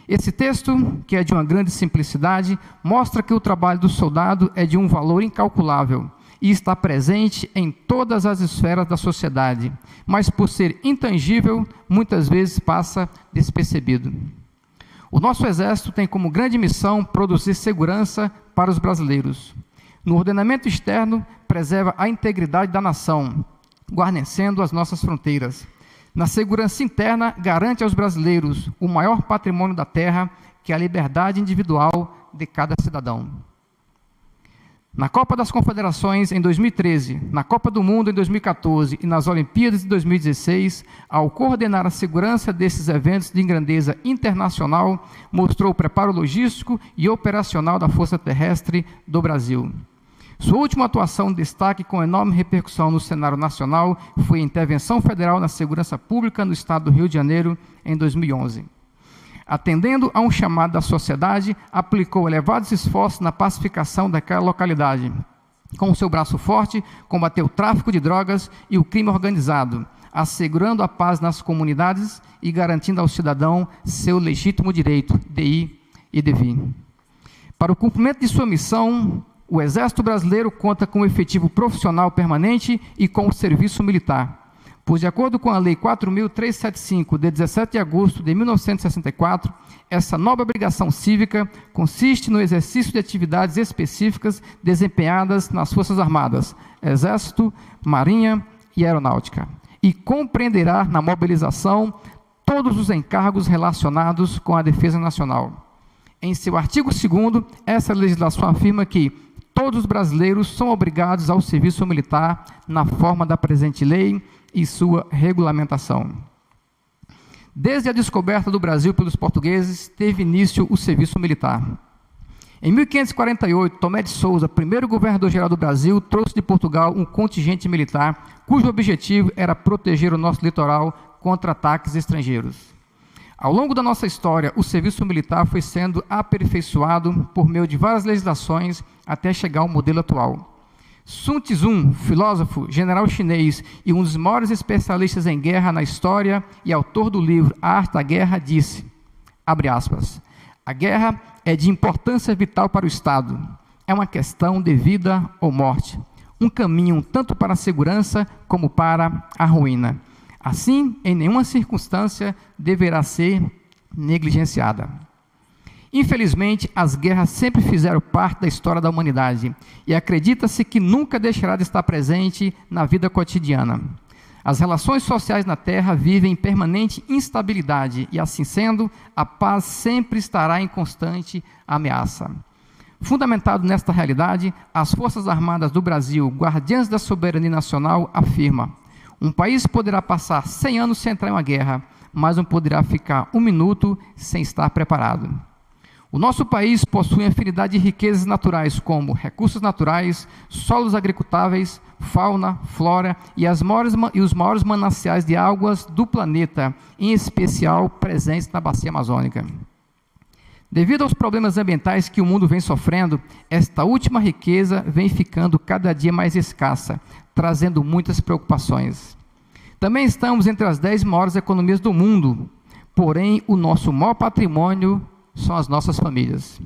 Esse texto, que é de uma grande simplicidade, mostra que o trabalho do soldado é de um valor incalculável e está presente em todas as esferas da sociedade, mas por ser intangível, muitas vezes passa despercebido. O nosso Exército tem como grande missão produzir segurança para os brasileiros. No ordenamento externo, preserva a integridade da nação, guarnecendo as nossas fronteiras. Na segurança interna, garante aos brasileiros o maior patrimônio da terra, que é a liberdade individual de cada cidadão. Na Copa das Confederações, em 2013, na Copa do Mundo, em 2014 e nas Olimpíadas de 2016, ao coordenar a segurança desses eventos de grandeza internacional, mostrou o preparo logístico e operacional da Força Terrestre do Brasil. Sua última atuação de destaque com enorme repercussão no cenário nacional foi a intervenção federal na segurança pública no estado do Rio de Janeiro, em 2011. Atendendo a um chamado da sociedade, aplicou elevados esforços na pacificação daquela localidade. Com seu braço forte, combateu o tráfico de drogas e o crime organizado, assegurando a paz nas comunidades e garantindo ao cidadão seu legítimo direito de ir e de vir. Para o cumprimento de sua missão, o Exército Brasileiro conta com um efetivo profissional permanente e com o serviço militar. Pois, de acordo com a Lei 4.375, de 17 de agosto de 1964, essa nova obrigação cívica consiste no exercício de atividades específicas desempenhadas nas Forças Armadas, Exército, Marinha e Aeronáutica, e compreenderá na mobilização todos os encargos relacionados com a defesa nacional. Em seu artigo 2º, essa legislação afirma que todos os brasileiros são obrigados ao serviço militar na forma da presente lei e sua regulamentação. Desde a descoberta do Brasil pelos portugueses, teve início o serviço militar. Em 1548, Tomé de Souza, primeiro governador-geral do Brasil, trouxe de Portugal um contingente militar, cujo objetivo era proteger o nosso litoral contra ataques estrangeiros. Ao longo da nossa história, o serviço militar foi sendo aperfeiçoado por meio de várias legislações até chegar ao modelo atual. Sun Tzu, filósofo, general chinês e um dos maiores especialistas em guerra na história e autor do livro A Arte da Guerra, disse, abre aspas, a guerra é de importância vital para o Estado. É uma questão de vida ou morte. Um caminho tanto para a segurança como para a ruína. Assim, em nenhuma circunstância deverá ser negligenciada. Infelizmente, as guerras sempre fizeram parte da história da humanidade e acredita-se que nunca deixará de estar presente na vida cotidiana. As relações sociais na Terra vivem em permanente instabilidade e, assim sendo, a paz sempre estará em constante ameaça. Fundamentado nesta realidade, as Forças Armadas do Brasil, guardiãs da soberania nacional, afirma: um país poderá passar 100 anos sem entrar em uma guerra, mas não poderá ficar um minuto sem estar preparado. O nosso país possui infinidade de riquezas naturais, como recursos naturais, solos agricultáveis, fauna, flora e os maiores mananciais de águas do planeta, em especial presentes na bacia amazônica. Devido aos problemas ambientais que o mundo vem sofrendo, esta última riqueza vem ficando cada dia mais escassa, trazendo muitas preocupações. Também estamos entre as 10 maiores economias do mundo, porém o nosso maior patrimônio são as nossas famílias.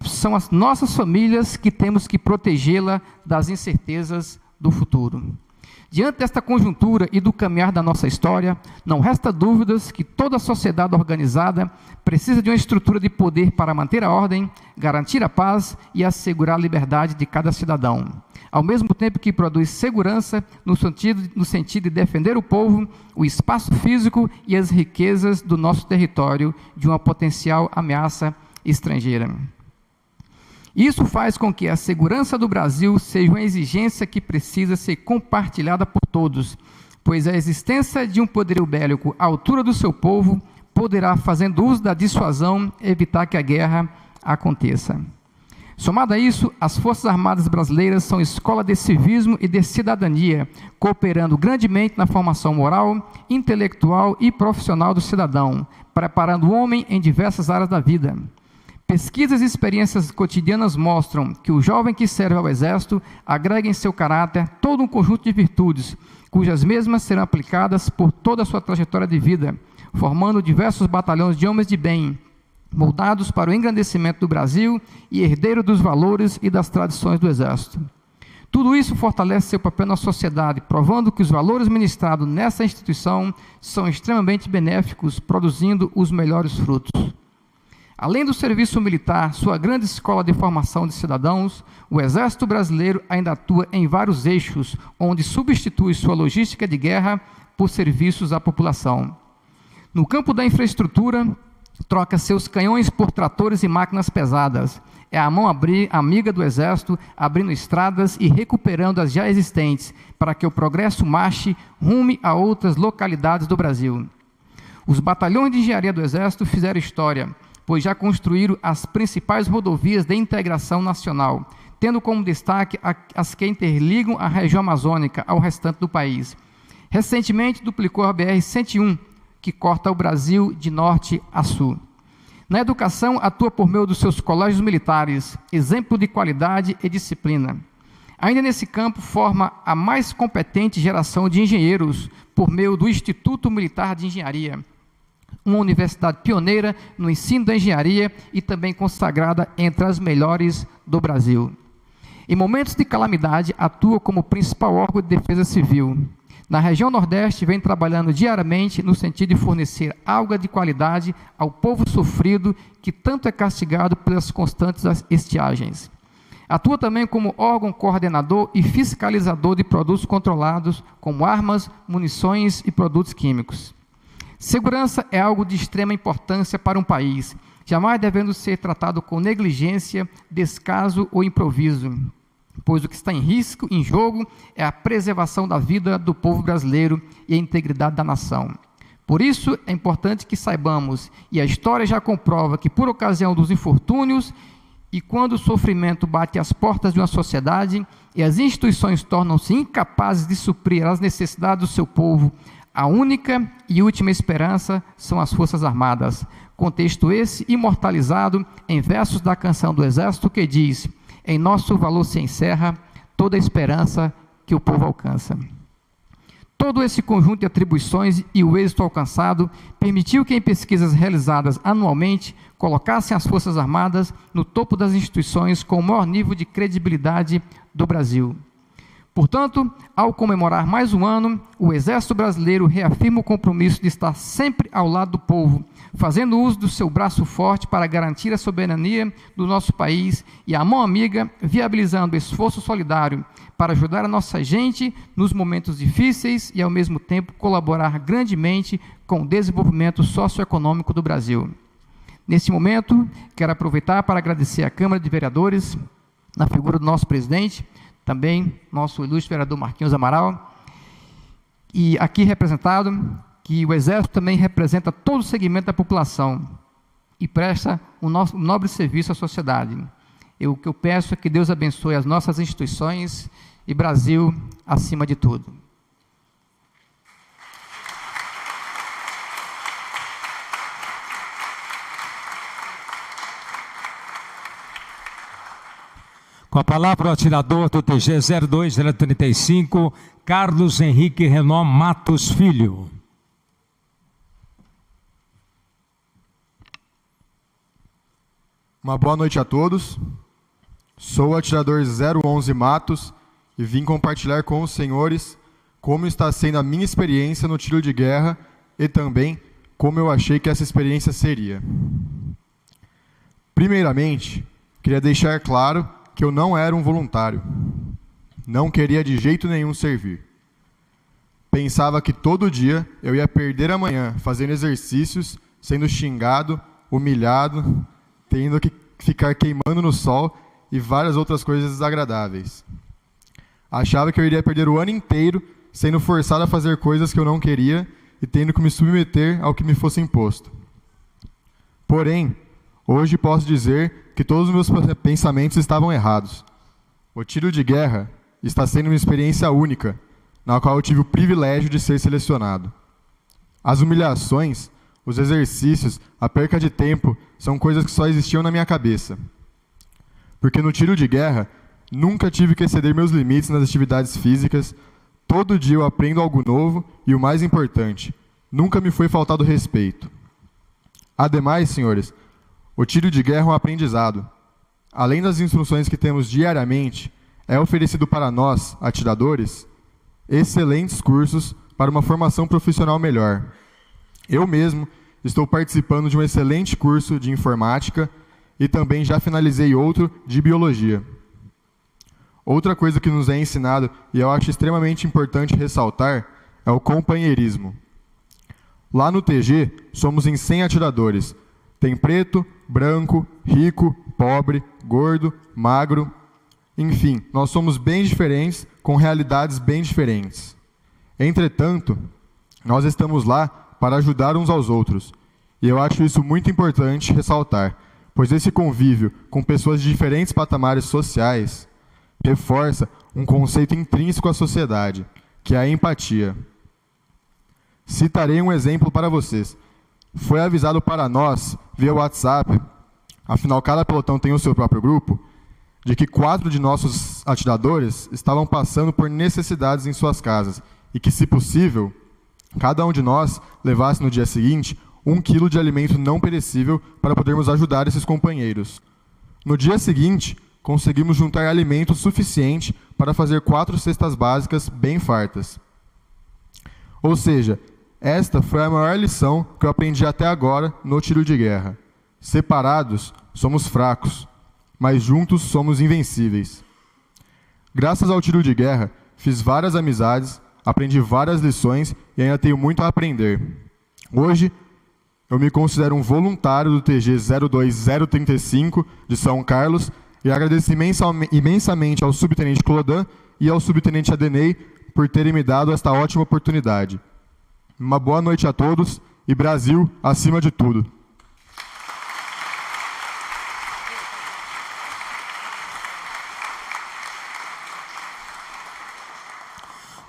São as nossas famílias que temos que protegê-la das incertezas do futuro. Diante desta conjuntura e do caminhar da nossa história, não resta dúvidas que toda a sociedade organizada precisa de uma estrutura de poder para manter a ordem, garantir a paz e assegurar a liberdade de cada cidadão, ao mesmo tempo que produz segurança no sentido de defender o povo, o espaço físico e as riquezas do nosso território de uma potencial ameaça estrangeira. Isso faz com que a segurança do Brasil seja uma exigência que precisa ser compartilhada por todos, pois a existência de um poderio bélico à altura do seu povo poderá, fazendo uso da dissuasão, evitar que a guerra aconteça. Somado a isso, as Forças Armadas brasileiras são escola de civismo e de cidadania, cooperando grandemente na formação moral, intelectual e profissional do cidadão, preparando o homem em diversas áreas da vida. Pesquisas e experiências cotidianas mostram que o jovem que serve ao Exército agrega em seu caráter todo um conjunto de virtudes, cujas mesmas serão aplicadas por toda a sua trajetória de vida, formando diversos batalhões de homens de bem, moldados para o engrandecimento do Brasil e herdeiro dos valores e das tradições do Exército. Tudo isso fortalece seu papel na sociedade, provando que os valores ministrados nessa instituição são extremamente benéficos, produzindo os melhores frutos. Além do serviço militar, sua grande escola de formação de cidadãos, o Exército Brasileiro ainda atua em vários eixos, onde substitui sua logística de guerra por serviços à população. No campo da infraestrutura, troca seus canhões por tratores e máquinas pesadas. É a mão amiga do Exército, abrindo estradas e recuperando as já existentes, para que o progresso marche rumo a outras localidades do Brasil. Os batalhões de engenharia do Exército fizeram história, pois já construíram as principais rodovias de integração nacional, tendo como destaque as que interligam a região amazônica ao restante do país. Recentemente, duplicou a BR-101, que corta o Brasil de norte a sul. Na educação, atua por meio dos seus colégios militares, exemplo de qualidade e disciplina. Ainda nesse campo, forma a mais competente geração de engenheiros por meio do Instituto Militar de Engenharia, uma universidade pioneira no ensino da engenharia e também consagrada entre as melhores do Brasil. Em momentos de calamidade, atua como principal órgão de defesa civil. Na região Nordeste, vem trabalhando diariamente no sentido de fornecer água de qualidade ao povo sofrido que tanto é castigado pelas constantes estiagens. Atua também como órgão coordenador e fiscalizador de produtos controlados, como armas, munições e produtos químicos. Segurança é algo de extrema importância para um país, jamais devendo ser tratado com negligência, descaso ou improviso, pois o que está em jogo é a preservação da vida do povo brasileiro e a integridade da nação. Por isso, é importante que saibamos, e a história já comprova que por ocasião dos infortúnios e quando o sofrimento bate às portas de uma sociedade e as instituições tornam-se incapazes de suprir as necessidades do seu povo, a única e última esperança são as Forças Armadas. Contexto esse imortalizado em versos da canção do Exército que diz: em nosso valor se encerra toda a esperança que o povo alcança. Todo esse conjunto de atribuições e o êxito alcançado permitiu que em pesquisas realizadas anualmente colocassem as Forças Armadas no topo das instituições com o maior nível de credibilidade do Brasil. Portanto, ao comemorar mais um ano, o Exército Brasileiro reafirma o compromisso de estar sempre ao lado do povo, fazendo uso do seu braço forte para garantir a soberania do nosso país e a mão amiga, viabilizando o esforço solidário para ajudar a nossa gente nos momentos difíceis e, ao mesmo tempo, colaborar grandemente com o desenvolvimento socioeconômico do Brasil. Nesse momento, quero aproveitar para agradecer à Câmara de Vereadores, na figura do nosso presidente, também nosso ilustre vereador Marquinhos Amaral, e aqui representado, que o Exército também representa todo o segmento da população e presta um nobre serviço à sociedade. O que eu peço é que Deus abençoe as nossas instituições e Brasil acima de tudo. Com a palavra o atirador do TG 02-035, Carlos Henrique Renan Matos Filho. Uma boa noite a todos. Sou o atirador 011 Matos e vim compartilhar com os senhores como está sendo a minha experiência no tiro de guerra e também como eu achei que essa experiência seria. Primeiramente, queria deixar claro que eu não era um voluntário. Não queria de jeito nenhum servir. Pensava que todo dia eu ia perder a manhã fazendo exercícios, sendo xingado, humilhado, tendo que ficar queimando no sol e várias outras coisas desagradáveis. Achava que eu iria perder o ano inteiro sendo forçado a fazer coisas que eu não queria e tendo que me submeter ao que me fosse imposto. Porém, hoje posso dizer que todos os meus pensamentos estavam errados. O tiro de guerra está sendo uma experiência única, na qual eu tive o privilégio de ser selecionado. As humilhações, os exercícios, a perca de tempo são coisas que só existiam na minha cabeça. Porque no tiro de guerra, nunca tive que exceder meus limites nas atividades físicas, todo dia eu aprendo algo novo e, o mais importante, nunca me foi faltado respeito. Ademais, senhores, o tiro de guerra é um aprendizado. Além das instruções que temos diariamente, é oferecido para nós, atiradores, excelentes cursos para uma formação profissional melhor. Eu mesmo estou participando de um excelente curso de informática e também já finalizei outro de biologia. Outra coisa que nos é ensinado, e eu acho extremamente importante ressaltar, é o companheirismo. Lá no TG, somos em 100 atiradores. Tem preto, branco, rico, pobre, gordo, magro. Enfim, nós somos bem diferentes, com realidades bem diferentes. Entretanto, nós estamos lá para ajudar uns aos outros. E eu acho isso muito importante ressaltar, pois esse convívio com pessoas de diferentes patamares sociais reforça um conceito intrínseco à sociedade, que é a empatia. Citarei um exemplo para vocês. Foi avisado para nós, via WhatsApp, afinal cada pelotão tem o seu próprio grupo, de que 4 de nossos atiradores estavam passando por necessidades em suas casas e que, se possível, cada um de nós levasse no dia seguinte 1 quilo de alimento não perecível para podermos ajudar esses companheiros. No dia seguinte, conseguimos juntar alimento suficiente para fazer 4 cestas básicas bem fartas. Ou seja, esta foi a maior lição que eu aprendi até agora no tiro de guerra. Separados, somos fracos, mas juntos somos invencíveis. Graças ao tiro de guerra, fiz várias amizades, aprendi várias lições e ainda tenho muito a aprender. Hoje, eu me considero um voluntário do TG 02035 de São Carlos e agradeço imensamente ao subtenente Clodan e ao subtenente Adenei por terem me dado esta ótima oportunidade. Uma boa noite a todos e Brasil acima de tudo.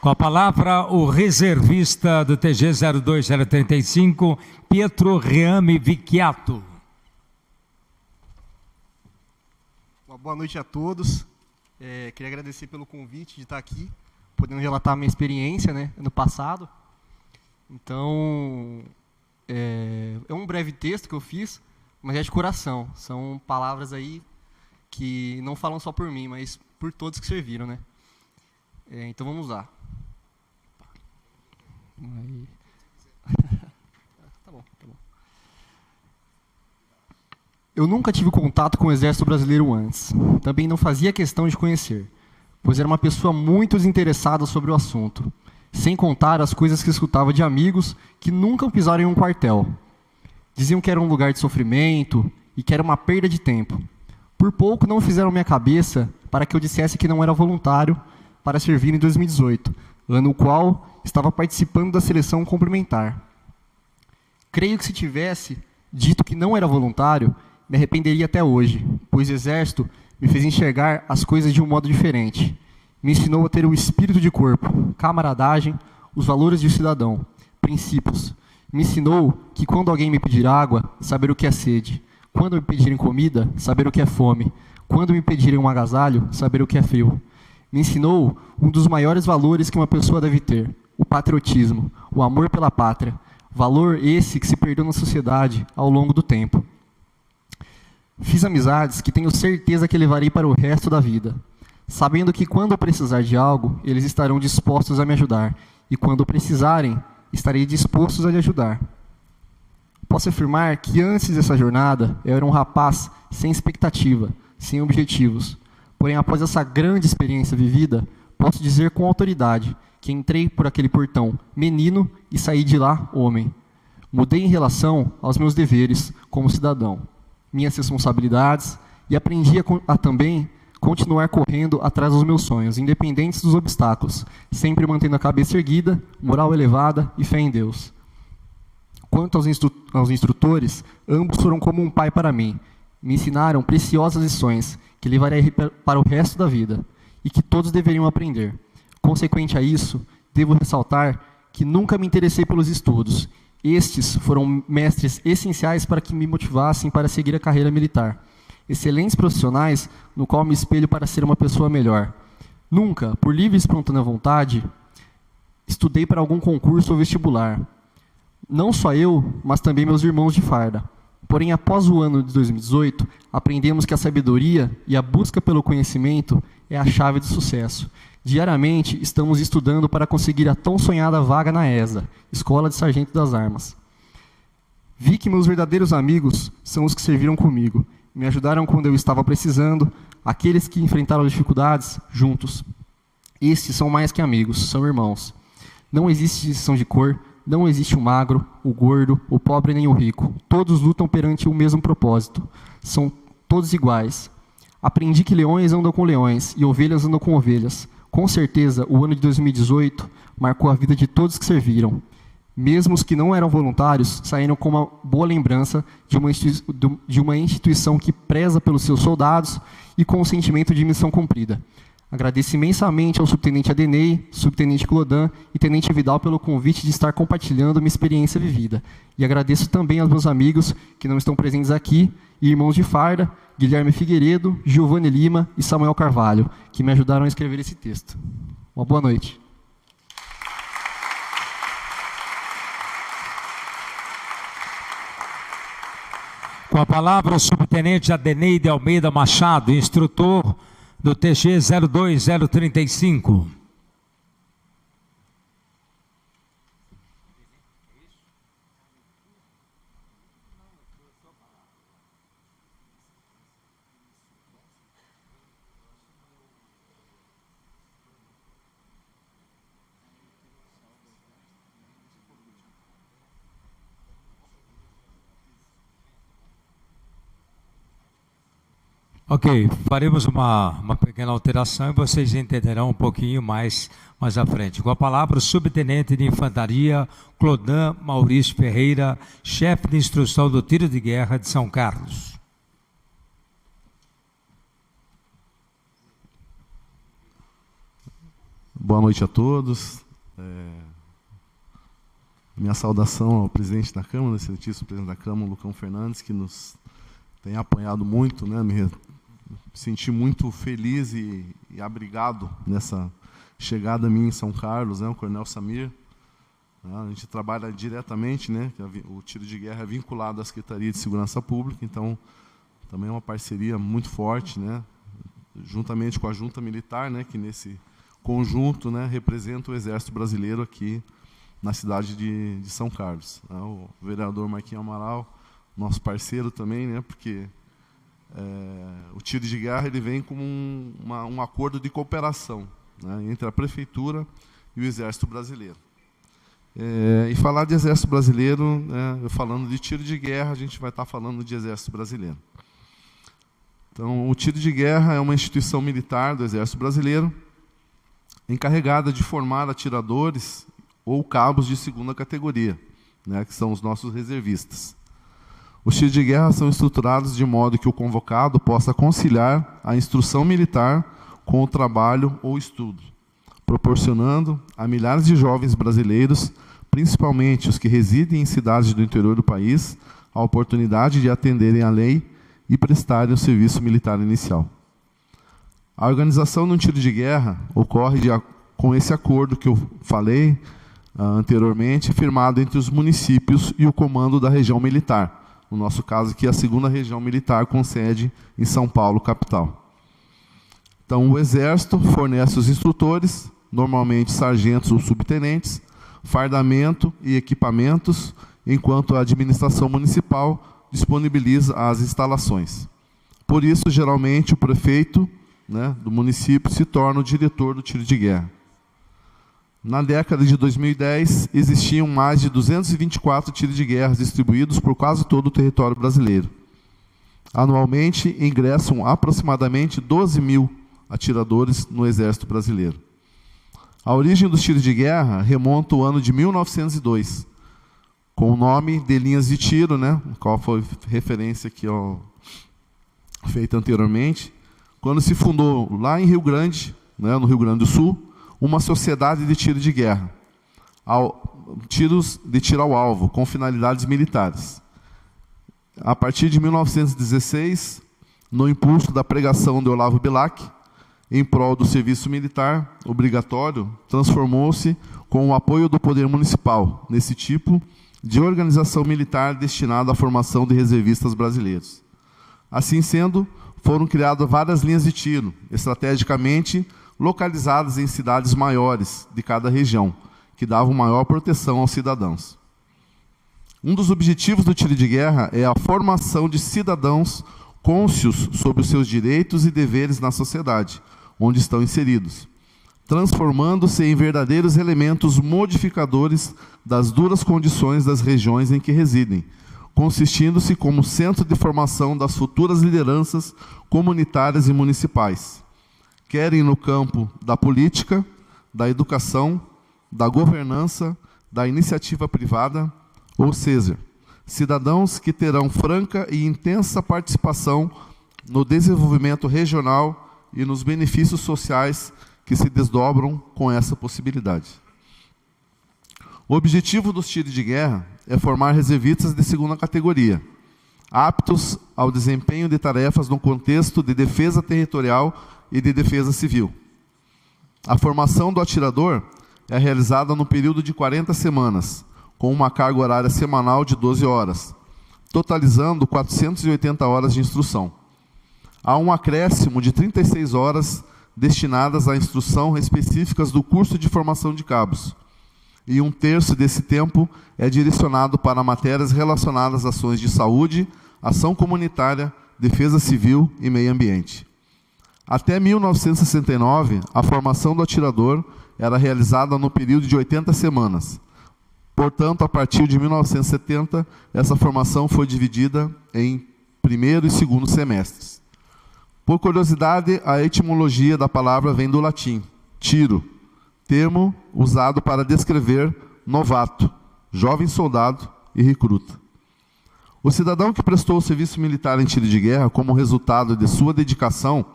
Com a palavra, o reservista do TG 02035, Pietro Reame Vicchiato. Uma boa noite a todos. Queria agradecer pelo convite de estar aqui, podendo relatar a minha experiência, né, no passado. Então, é um breve texto que eu fiz, mas é de coração. São palavras aí que não falam só por mim, mas por todos que serviram, né? Então vamos lá. Aí. Tá bom. Eu nunca tive contato com o Exército Brasileiro antes. Também não fazia questão de conhecer, pois era uma pessoa muito desinteressada sobre o assunto, sem contar as coisas que escutava de amigos que nunca pisaram em um quartel. Diziam que era um lugar de sofrimento e que era uma perda de tempo. Por pouco não fizeram minha cabeça para que eu dissesse que não era voluntário para servir em 2018, ano no qual estava participando da seleção complementar. Creio que se tivesse dito que não era voluntário, me arrependeria até hoje, pois o Exército me fez enxergar as coisas de um modo diferente. Me ensinou a ter o espírito de corpo, camaradagem, os valores de cidadão, princípios. Me ensinou que quando alguém me pedir água, saber o que é sede. Quando me pedirem comida, saber o que é fome. Quando me pedirem um agasalho, saber o que é frio. Me ensinou um dos maiores valores que uma pessoa deve ter, o patriotismo, o amor pela pátria. Valor esse que se perdeu na sociedade ao longo do tempo. Fiz amizades que tenho certeza que levarei para o resto da vida, sabendo que quando eu precisar de algo, eles estarão dispostos a me ajudar, e quando precisarem, estarei dispostos a lhe ajudar. Posso afirmar que antes dessa jornada, eu era um rapaz sem expectativa, sem objetivos. Porém, após essa grande experiência vivida, posso dizer com autoridade que entrei por aquele portão menino e saí de lá homem. Mudei em relação aos meus deveres como cidadão, minhas responsabilidades e aprendi a também continuar correndo atrás dos meus sonhos, independentes dos obstáculos, sempre mantendo a cabeça erguida, moral elevada e fé em Deus. Quanto aos instrutores, ambos foram como um pai para mim. Me ensinaram preciosas lições que levarei para o resto da vida e que todos deveriam aprender. Consequente a isso, devo ressaltar que nunca me interessei pelos estudos. Estes foram mestres essenciais para que me motivassem para seguir a carreira militar. Excelentes profissionais no qual me espelho para ser uma pessoa melhor. Nunca, por livre e espontânea vontade, estudei para algum concurso ou vestibular. Não só eu, mas também meus irmãos de farda. Porém, após o ano de 2018, aprendemos que a sabedoria e a busca pelo conhecimento é a chave do sucesso. Diariamente, estamos estudando para conseguir a tão sonhada vaga na ESA, Escola de Sargento das Armas. Vi que meus verdadeiros amigos são os que serviram comigo, me ajudaram quando eu estava precisando, aqueles que enfrentaram dificuldades juntos. Estes são mais que amigos, são irmãos. Não existe distinção de cor, não existe o magro, o gordo, o pobre nem o rico. Todos lutam perante o mesmo propósito. São todos iguais. Aprendi que leões andam com leões e ovelhas andam com ovelhas. Com certeza, o ano de 2018 marcou a vida de todos que serviram. Mesmo os que não eram voluntários, saíram com uma boa lembrança de uma instituição que preza pelos seus soldados e com o sentimento de missão cumprida. Agradeço imensamente ao subtenente Adenei, subtenente Clodan e tenente Vidal pelo convite de estar compartilhando minha experiência vivida. E agradeço também aos meus amigos que não estão presentes aqui, e irmãos de farda, Guilherme Figueiredo, Giovanni Lima e Samuel Carvalho, que me ajudaram a escrever esse texto. Uma boa noite. Com a palavra, o subtenente Adenei de Almeida Machado, instrutor do TG 02035. Ok, faremos uma pequena alteração e vocês entenderão um pouquinho mais à frente. Com a palavra, o subtenente de infantaria Clodan Maurício Ferreira, chefe de instrução do tiro de guerra de São Carlos. Boa noite a todos. Minha saudação ao presidente da Câmara, excelentíssimo presidente da Câmara, Lucão Fernandes, que nos tem apoiado muito, né? Me senti muito feliz e abrigado nessa chegada minha em São Carlos, né? O Coronel Samir. A gente trabalha diretamente, né? O tiro de guerra é vinculado à Secretaria de Segurança Pública, então também é uma parceria muito forte, né? Juntamente com a Junta Militar, né? Que nesse conjunto, né, representa o Exército Brasileiro aqui na cidade de São Carlos. O vereador Marquinhos Amaral, nosso parceiro também, né, porque o tiro de guerra ele vem como um acordo de cooperação, né, entre a Prefeitura e o Exército Brasileiro. E falar de Exército Brasileiro, falando de tiro de guerra, a gente vai estar falando de Exército Brasileiro. Então, o tiro de guerra é uma instituição militar do Exército Brasileiro, encarregada de formar atiradores ou cabos de segunda categoria, né, que são os nossos reservistas. Os tiros de guerra são estruturados de modo que o convocado possa conciliar a instrução militar com o trabalho ou estudo, proporcionando a milhares de jovens brasileiros, principalmente os que residem em cidades do interior do país, a oportunidade de atenderem à lei e prestarem o serviço militar inicial. A organização de um tiro de guerra ocorre com esse acordo que eu falei anteriormente, firmado entre os municípios e o comando da região militar. No nosso caso aqui, a 2ª Região Militar, com sede em São Paulo, capital. Então, o Exército fornece os instrutores, normalmente sargentos ou subtenentes, fardamento e equipamentos, enquanto a administração municipal disponibiliza as instalações. Por isso, geralmente, o prefeito, né, do município se torna o diretor do tiro de guerra. Na década de 2010, existiam mais de 224 tiros de guerra distribuídos por quase todo o território brasileiro. Anualmente, ingressam aproximadamente 12 mil atiradores no Exército Brasileiro. A origem dos tiros de guerra remonta ao ano de 1902, com o nome de linhas de tiro, né, qual foi referência aqui feita anteriormente, quando se fundou lá em Rio Grande, né, no Rio Grande do Sul, uma sociedade de tiro de guerra, tiros de tiro ao alvo, com finalidades militares. A partir de 1916, no impulso da pregação de Olavo Bilac, em prol do serviço militar obrigatório, transformou-se com o apoio do poder municipal nesse tipo de organização militar destinada à formação de reservistas brasileiros. Assim sendo, foram criadas várias linhas de tiro, estrategicamente localizadas em cidades maiores de cada região, que davam maior proteção aos cidadãos. Um dos objetivos do tiro de guerra é a formação de cidadãos cônscios sobre os seus direitos e deveres na sociedade, onde estão inseridos, transformando-se em verdadeiros elementos modificadores das duras condições das regiões em que residem, consistindo-se como centro de formação das futuras lideranças comunitárias e municipais, querem no campo da política, da educação, da governança, da iniciativa privada, ou seja, cidadãos que terão franca e intensa participação no desenvolvimento regional e nos benefícios sociais que se desdobram com essa possibilidade. O objetivo dos tiros de guerra é formar reservistas de segunda categoria, aptos ao desempenho de tarefas no contexto de defesa territorial e de defesa civil. A formação do atirador é realizada no período de 40 semanas, com uma carga horária semanal de 12 horas, totalizando 480 horas de instrução. Há um acréscimo de 36 horas destinadas à instrução específicas do curso de formação de cabos, e 1/3 desse tempo é direcionado para matérias relacionadas a ações de saúde, ação comunitária, defesa civil e meio ambiente. Até 1969, a formação do atirador era realizada no período de 80 semanas. Portanto, a partir de 1970, essa formação foi dividida em primeiro e segundo semestres. Por curiosidade, a etimologia da palavra vem do latim, tiro, termo usado para descrever novato, jovem soldado e recruta. O cidadão que prestou o serviço militar em tiro de guerra como resultado de sua dedicação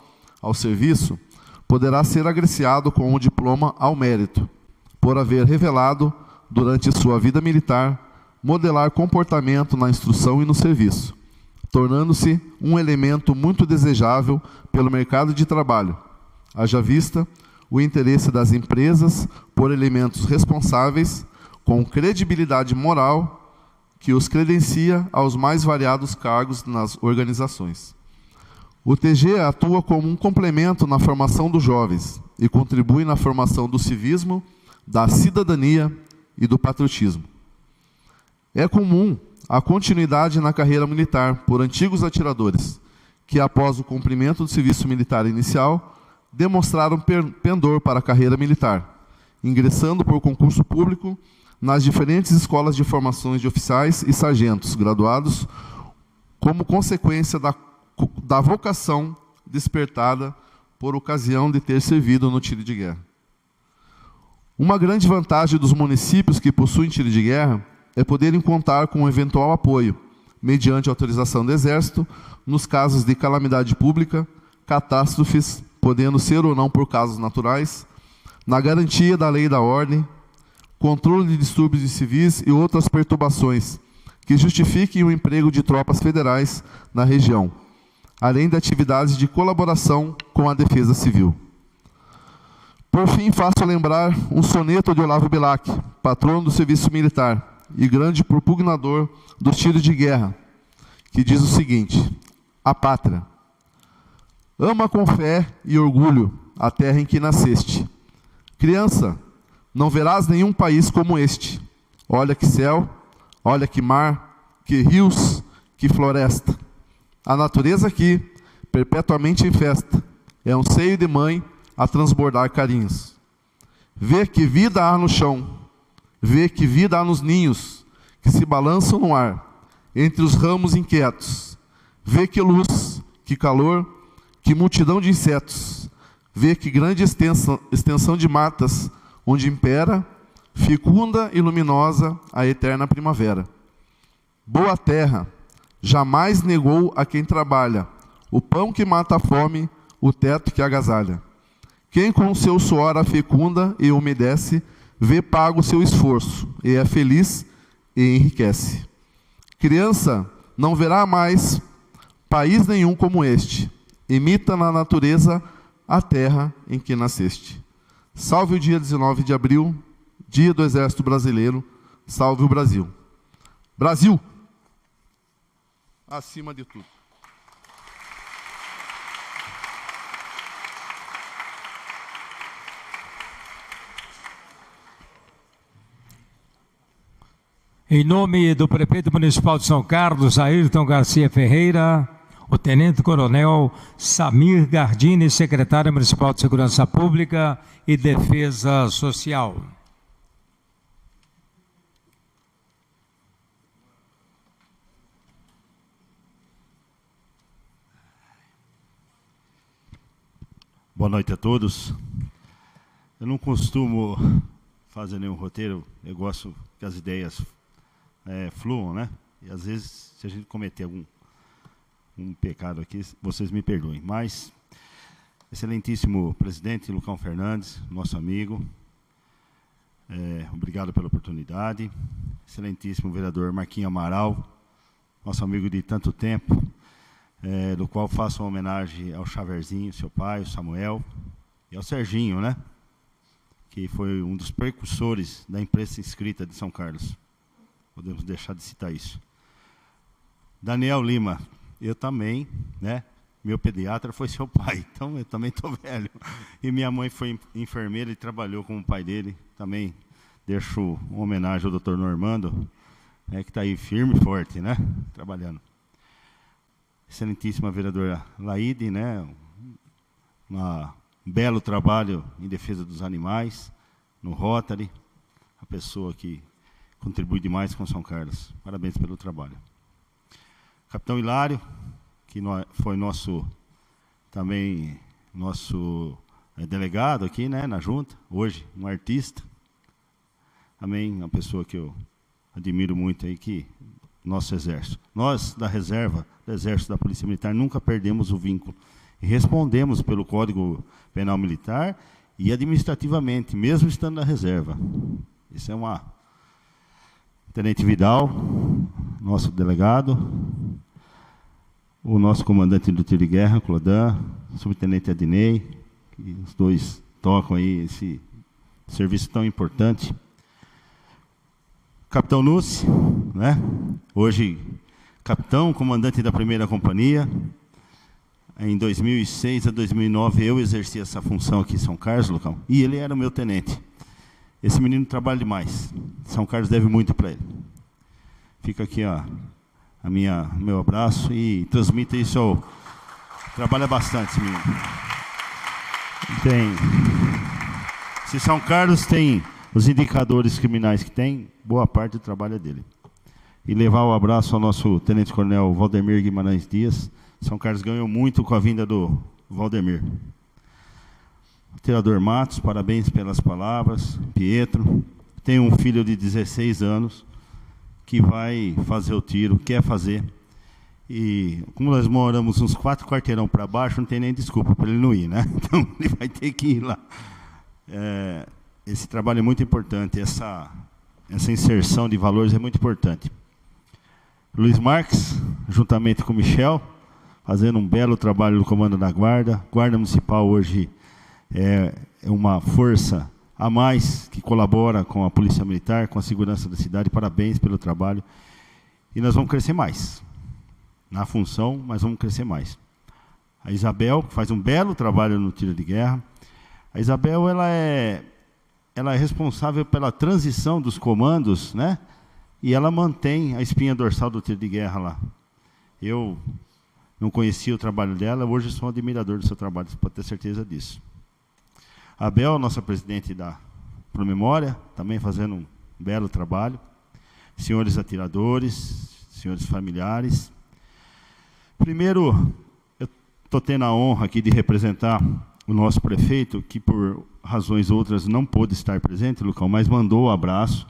ao serviço, poderá ser agraciado com um diploma ao mérito, por haver revelado, durante sua vida militar, modelar comportamento na instrução e no serviço, tornando-se um elemento muito desejável pelo mercado de trabalho, haja vista o interesse das empresas por elementos responsáveis, com credibilidade moral, que os credencia aos mais variados cargos nas organizações. O TG atua como um complemento na formação dos jovens e contribui na formação do civismo, da cidadania e do patriotismo. É comum a continuidade na carreira militar por antigos atiradores, que após o cumprimento do serviço militar inicial, demonstraram pendor para a carreira militar, ingressando por concurso público nas diferentes escolas de formações de oficiais e sargentos graduados, como consequência da vocação despertada por ocasião de ter servido no tiro de guerra. Uma grande vantagem dos municípios que possuem tiro de guerra é poderem contar com um eventual apoio, mediante autorização do Exército, nos casos de calamidade pública, catástrofes, podendo ser ou não por causas naturais, na garantia da lei e da ordem, controle de distúrbios de civis e outras perturbações que justifiquem o emprego de tropas federais na região, além de atividades de colaboração com a defesa civil. Por fim, faço lembrar um soneto de Olavo Bilac, patrono do serviço militar e grande propugnador dos tiros de guerra, que diz o seguinte: a pátria. Ama com fé e orgulho a terra em que nasceste. Criança, não verás nenhum país como este. Olha que céu, olha que mar, que rios, que floresta. A natureza aqui, perpetuamente em festa, é um seio de mãe a transbordar carinhos. Vê que vida há no chão, vê que vida há nos ninhos, que se balançam no ar, entre os ramos inquietos. Vê que luz, que calor, que multidão de insetos. Vê que grande extensão de matas, onde impera, fecunda e luminosa, a eterna primavera. Boa terra, jamais negou a quem trabalha, o pão que mata a fome, o teto que agasalha. Quem com seu suor a fecunda e umedece, vê pago o seu esforço, e é feliz e enriquece. Criança, não verá mais país nenhum como este. Imita na natureza a terra em que nasceste. Salve o dia 19 de abril, dia do Exército Brasileiro. Salve o Brasil. Brasil! Acima de tudo. Em nome do prefeito municipal de São Carlos, Ayrton Garcia Ferreira, o tenente-coronel Samir Gardini, secretário municipal de Segurança Pública e Defesa Social. Boa noite a todos. Eu não costumo fazer nenhum roteiro, eu gosto que as ideias fluam, né? E às vezes, se a gente cometer algum pecado aqui, vocês me perdoem. Mas, excelentíssimo presidente Lucão Fernandes, nosso amigo, obrigado pela oportunidade. Excelentíssimo vereador Marquinhos Amaral, nosso amigo de tanto tempo, do qual faço uma homenagem ao Chaverzinho, seu pai, o Samuel, e ao Serginho, né? Que foi um dos precursores da imprensa escrita de São Carlos. Podemos deixar de citar isso. Daniel Lima, eu também, né? Meu pediatra foi seu pai, então eu também estou velho. E minha mãe foi enfermeira e trabalhou com o pai dele. Também deixo uma homenagem ao doutor Normando, que está aí firme e forte, né? Trabalhando. Excelentíssima vereadora Laide, né? Um belo trabalho em defesa dos animais, no Rotary, a pessoa que contribui demais com São Carlos. Parabéns pelo trabalho. Capitão Hilário, que foi nosso delegado aqui, né, na junta, hoje um artista, também uma pessoa que eu admiro muito aí, que nosso exército. Nós, da reserva, do Exército da Polícia Militar, nunca perdemos o vínculo. E respondemos pelo Código Penal Militar e administrativamente, mesmo estando na reserva. Isso é uma... Tenente Vidal, nosso delegado, o nosso comandante do tiro de guerra, Clodan, subtenente Adinei, que os dois tocam aí esse serviço tão importante. Capitão Núcio, né? Hoje capitão, comandante da 1ª Companhia. Em 2006 a 2009 eu exerci essa função aqui em São Carlos, Lucão, e ele era o meu tenente. Esse menino trabalha demais. São Carlos deve muito para ele. Fica aqui meu abraço e transmita isso trabalha bastante esse menino. Se São Carlos tem os indicadores criminais que tem, boa parte do trabalho é dele. E levar o abraço ao nosso tenente-coronel Valdemir Guimarães Dias. São Carlos ganhou muito com a vinda do Valdemir. Tirador Matos, parabéns pelas palavras. Pietro, tem um filho de 16 anos que vai fazer o tiro, quer fazer. E como nós moramos uns 4 quarteirão para baixo, não tem nem desculpa para ele não ir, né? Então ele vai ter que ir lá. Esse trabalho é muito importante, essa inserção de valores é muito importante. Luiz Marques, juntamente com o Michel, fazendo um belo trabalho no comando da Guarda. Guarda Municipal hoje é uma força a mais que colabora com a Polícia Militar, com a segurança da cidade. Parabéns pelo trabalho. E nós vamos crescer mais. Na função, mas vamos crescer mais. A Isabel, que faz um belo trabalho no tiro de guerra. A Isabel, ela é responsável pela transição dos comandos, né? E ela mantém a espinha dorsal do tiro de guerra lá. Eu não conhecia o trabalho dela, hoje sou um admirador do seu trabalho, você pode ter certeza disso. A Abel, nossa presidente da Promemória, também fazendo um belo trabalho. Senhores atiradores, senhores familiares. Primeiro, eu estou tendo a honra aqui de representar o nosso prefeito, que por razões outras não pôde estar presente, Lucão, mas mandou o abraço.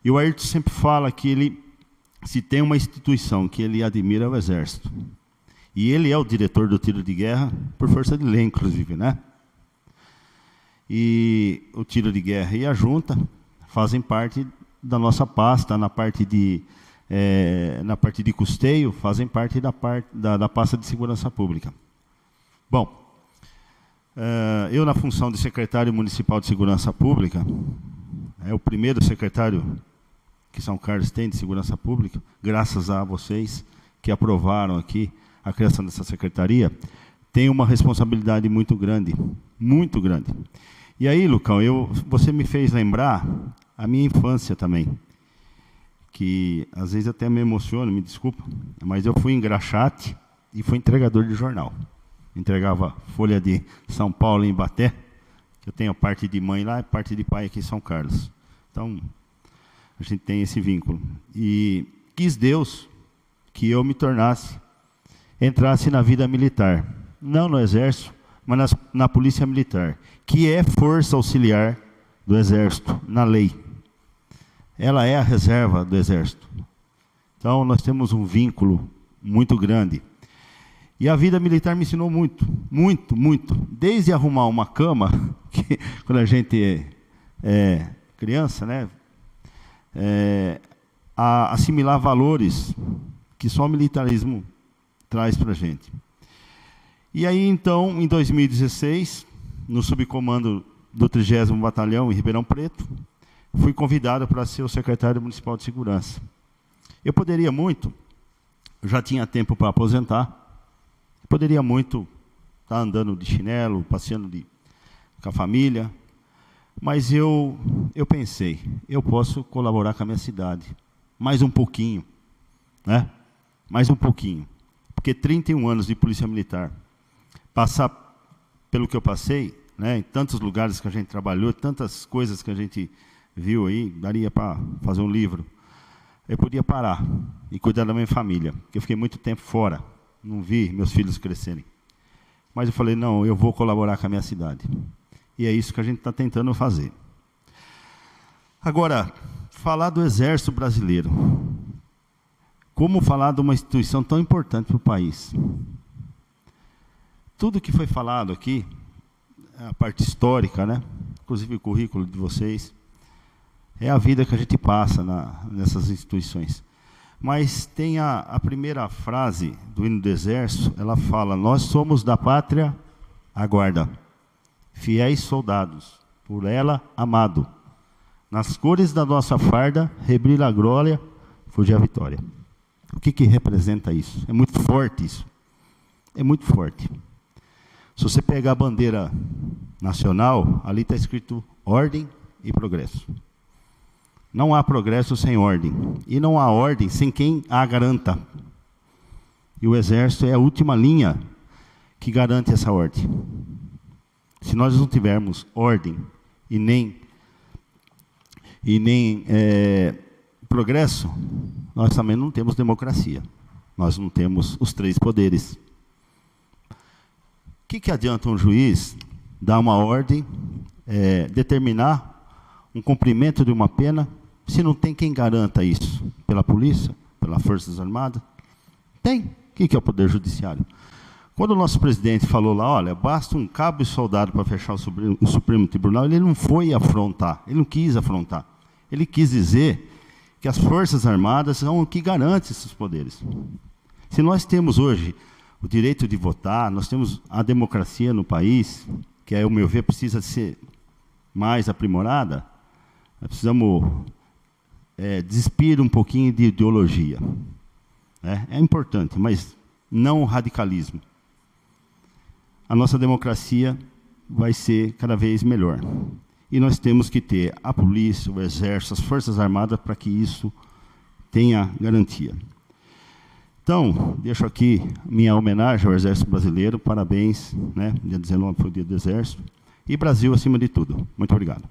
E o Ayrton sempre fala que ele, se tem uma instituição que ele admira, é o Exército. E ele é o diretor do tiro de guerra, por força de lei, inclusive, né? E o tiro de guerra e a junta fazem parte da nossa pasta, na parte de custeio, fazem parte da pasta de segurança pública. Bom, eu na função de secretário municipal de segurança pública, é o primeiro secretário que São Carlos tem de segurança pública, graças a vocês que aprovaram aqui a criação dessa secretaria, tenho uma responsabilidade muito grande, muito grande. E aí, Lucão, você me fez lembrar a minha infância também, que às vezes até me emociono, me desculpa, mas eu fui engraxate e fui entregador de jornal. Entregava Folha de São Paulo em Ibaté, que eu tenho a parte de mãe lá e parte de pai aqui em São Carlos. Então, a gente tem esse vínculo. E quis Deus que eu me entrasse na vida militar. Não no Exército, mas na Polícia Militar, que é força auxiliar do Exército, na lei. Ela é a reserva do Exército. Então, nós temos um vínculo muito grande. E a vida militar me ensinou muito, muito, muito. Desde arrumar uma cama, que quando a gente é criança, né, a assimilar valores que só o militarismo traz para a gente. E aí, então, em 2016, no subcomando do 30º Batalhão, em Ribeirão Preto, fui convidado para ser o secretário municipal de segurança. Eu poderia muito, eu já tinha tempo para aposentar, poderia muito estar andando de chinelo, passeando com a família, mas eu pensei, eu posso colaborar com a minha cidade, mais um pouquinho, né? Mais um pouquinho, porque 31 anos de polícia militar, passar pelo que eu passei, né, em tantos lugares que a gente trabalhou, tantas coisas que a gente viu aí, daria para fazer um livro. Eu podia parar e cuidar da minha família, porque eu fiquei muito tempo fora, não vi meus filhos crescerem. Mas eu falei, não, eu vou colaborar com a minha cidade. E é isso que a gente está tentando fazer. Agora, falar do Exército Brasileiro. Como falar de uma instituição tão importante para o país? Tudo que foi falado aqui, a parte histórica, né? Inclusive o currículo de vocês, é a vida que a gente passa nessas instituições. Mas tem a primeira frase do hino do Exército, ela fala, nós somos da pátria a guarda, fiéis soldados, por ela amado. Nas cores da nossa farda, rebrilha a glória, fuge a vitória. O que representa isso? É muito forte isso. É muito forte. Se você pegar a bandeira nacional, ali está escrito ordem e progresso. Não há progresso sem ordem. E não há ordem sem quem a garanta. E o Exército é a última linha que garante essa ordem. Se nós não tivermos ordem e nem progresso, nós também não temos democracia. Nós não temos os 3 poderes. O que adianta um juiz dar uma ordem, determinar um cumprimento de uma pena, se não tem quem garanta isso? Pela polícia? Pelas Forças Armadas? Tem. O que é o Poder Judiciário? Quando o nosso presidente falou lá, olha, basta um cabo e soldado para fechar o Supremo Tribunal, ele não foi afrontar, ele não quis afrontar. Ele quis dizer que as Forças Armadas são o que garante esses poderes. Se nós temos hoje o direito de votar, nós temos a democracia no país, que, ao meu ver, precisa ser mais aprimorada, nós precisamos despir um pouquinho de ideologia. É importante, mas não o radicalismo. A nossa democracia vai ser cada vez melhor. E nós temos que ter a polícia, o exército, as forças armadas para que isso tenha garantia. Então, deixo aqui minha homenagem ao Exército Brasileiro, parabéns, né? Dia 19 foi o dia do Exército, e Brasil acima de tudo. Muito obrigado.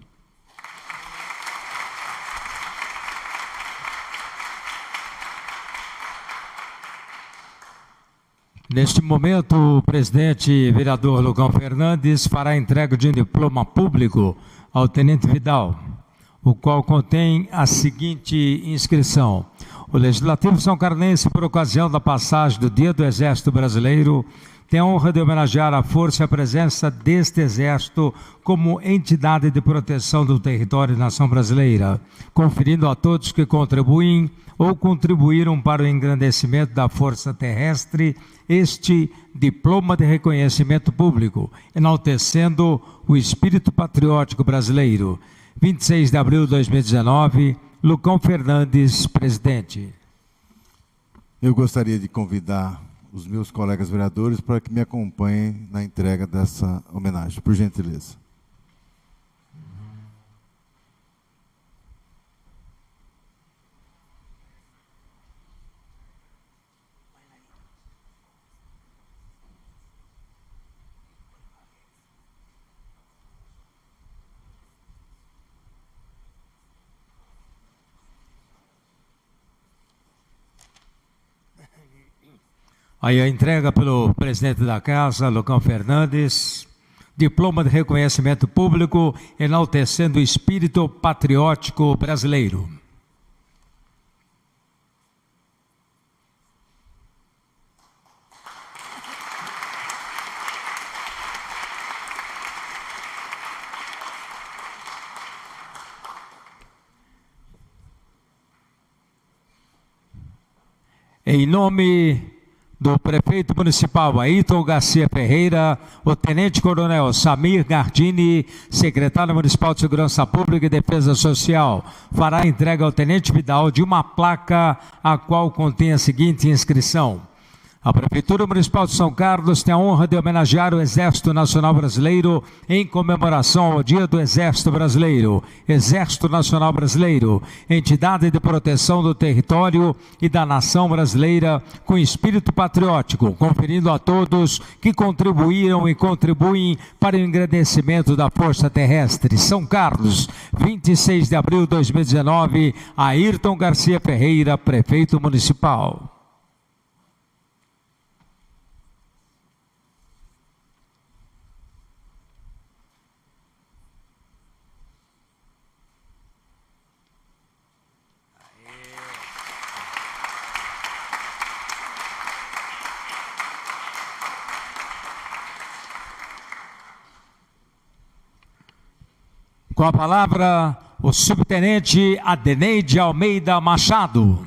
Neste momento, o presidente vereador Lucão Fernandes fará a entrega de um diploma público ao Tenente Vidal, o qual contém a seguinte inscrição: o Legislativo São Carlense, por ocasião da passagem do Dia do Exército Brasileiro, tem a honra de homenagear a força e a presença deste Exército como entidade de proteção do território e nação brasileira, conferindo a todos que contribuem ou contribuíram para o engrandecimento da força terrestre este diploma de reconhecimento público, enaltecendo o espírito patriótico brasileiro. 26 de abril de 2019, Lucão Fernandes, presidente. Eu gostaria de convidar os meus colegas vereadores para que me acompanhem na entrega dessa homenagem, por gentileza. Aí a entrega pelo presidente da Casa, Lucão Fernandes, diploma de reconhecimento público, enaltecendo o espírito patriótico brasileiro. Em nome do prefeito municipal Ayrton Garcia Ferreira, o tenente-coronel Samir Gardini, secretário municipal de Segurança Pública e Defesa Social, fará a entrega ao tenente Vidal de uma placa a qual contém a seguinte inscrição: a Prefeitura Municipal de São Carlos tem a honra de homenagear o Exército Nacional Brasileiro em comemoração ao Dia do Exército Brasileiro. Exército Nacional Brasileiro, entidade de proteção do território e da nação brasileira com espírito patriótico, conferindo a todos que contribuíram e contribuem para o engrandecimento da Força Terrestre. São Carlos, 26 de abril de 2019, Ayrton Garcia Ferreira, prefeito municipal. Com a palavra, o subtenente Adeneide Almeida Machado.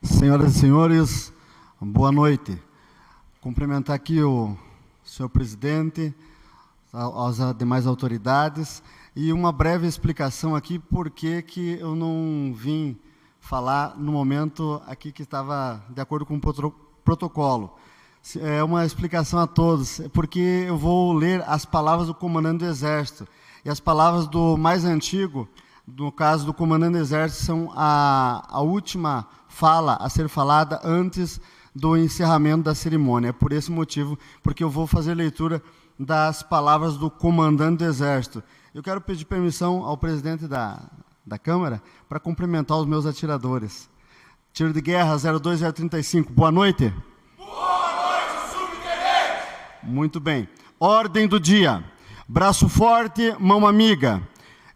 Senhoras e senhores, boa noite. Cumprimentar aqui o senhor presidente, as demais autoridades, e uma breve explicação aqui por que eu não vim falar no momento aqui que estava de acordo com o protocolo. É uma explicação a todos, porque eu vou ler as palavras do comandante do Exército, e as palavras do mais antigo, no caso do comandante do Exército, são a última fala a ser falada antes do encerramento da cerimônia. É por esse motivo, porque eu vou fazer leitura das palavras do comandante do Exército. Eu quero pedir permissão ao presidente da Câmara para cumprimentar os meus atiradores. Tiro de Guerra 02035, boa noite. Boa noite, subtenente. Muito bem. Ordem do dia. Braço forte, mão amiga.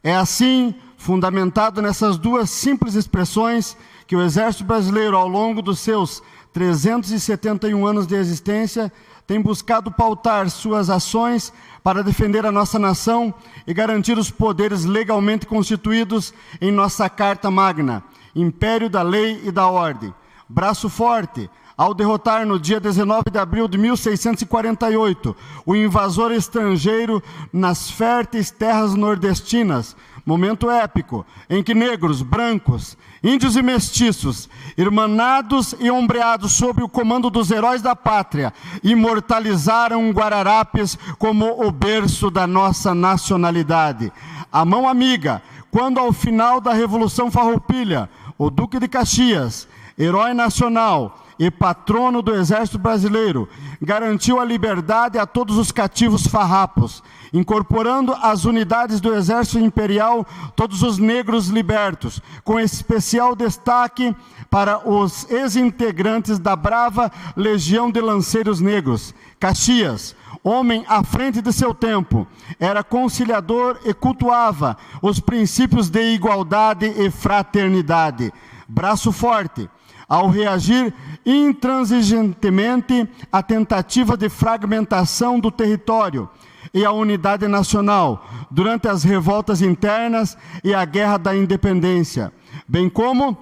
É assim, fundamentado nessas duas simples expressões, que o Exército Brasileiro, ao longo dos seus 371 anos de existência, tem buscado pautar suas ações para defender a nossa nação e garantir os poderes legalmente constituídos em nossa Carta Magna, Império da Lei e da Ordem. Braço forte, ao derrotar no dia 19 de abril de 1648 o invasor estrangeiro nas férteis terras nordestinas, momento épico em que negros, brancos, índios e mestiços, irmanados e ombreados sob o comando dos heróis da pátria, imortalizaram Guararapes como o berço da nossa nacionalidade. A mão amiga, quando ao final da Revolução Farroupilha, o Duque de Caxias, herói nacional, e patrono do Exército Brasileiro, garantiu a liberdade a todos os cativos farrapos, incorporando às unidades do Exército Imperial todos os negros libertos, com especial destaque para os ex-integrantes da brava Legião de Lanceiros Negros. Caxias, homem à frente de seu tempo, era conciliador e cultuava os princípios de igualdade e fraternidade. Braço forte, ao reagir intransigentemente à tentativa de fragmentação do território e à unidade nacional durante as revoltas internas e a Guerra da Independência, bem como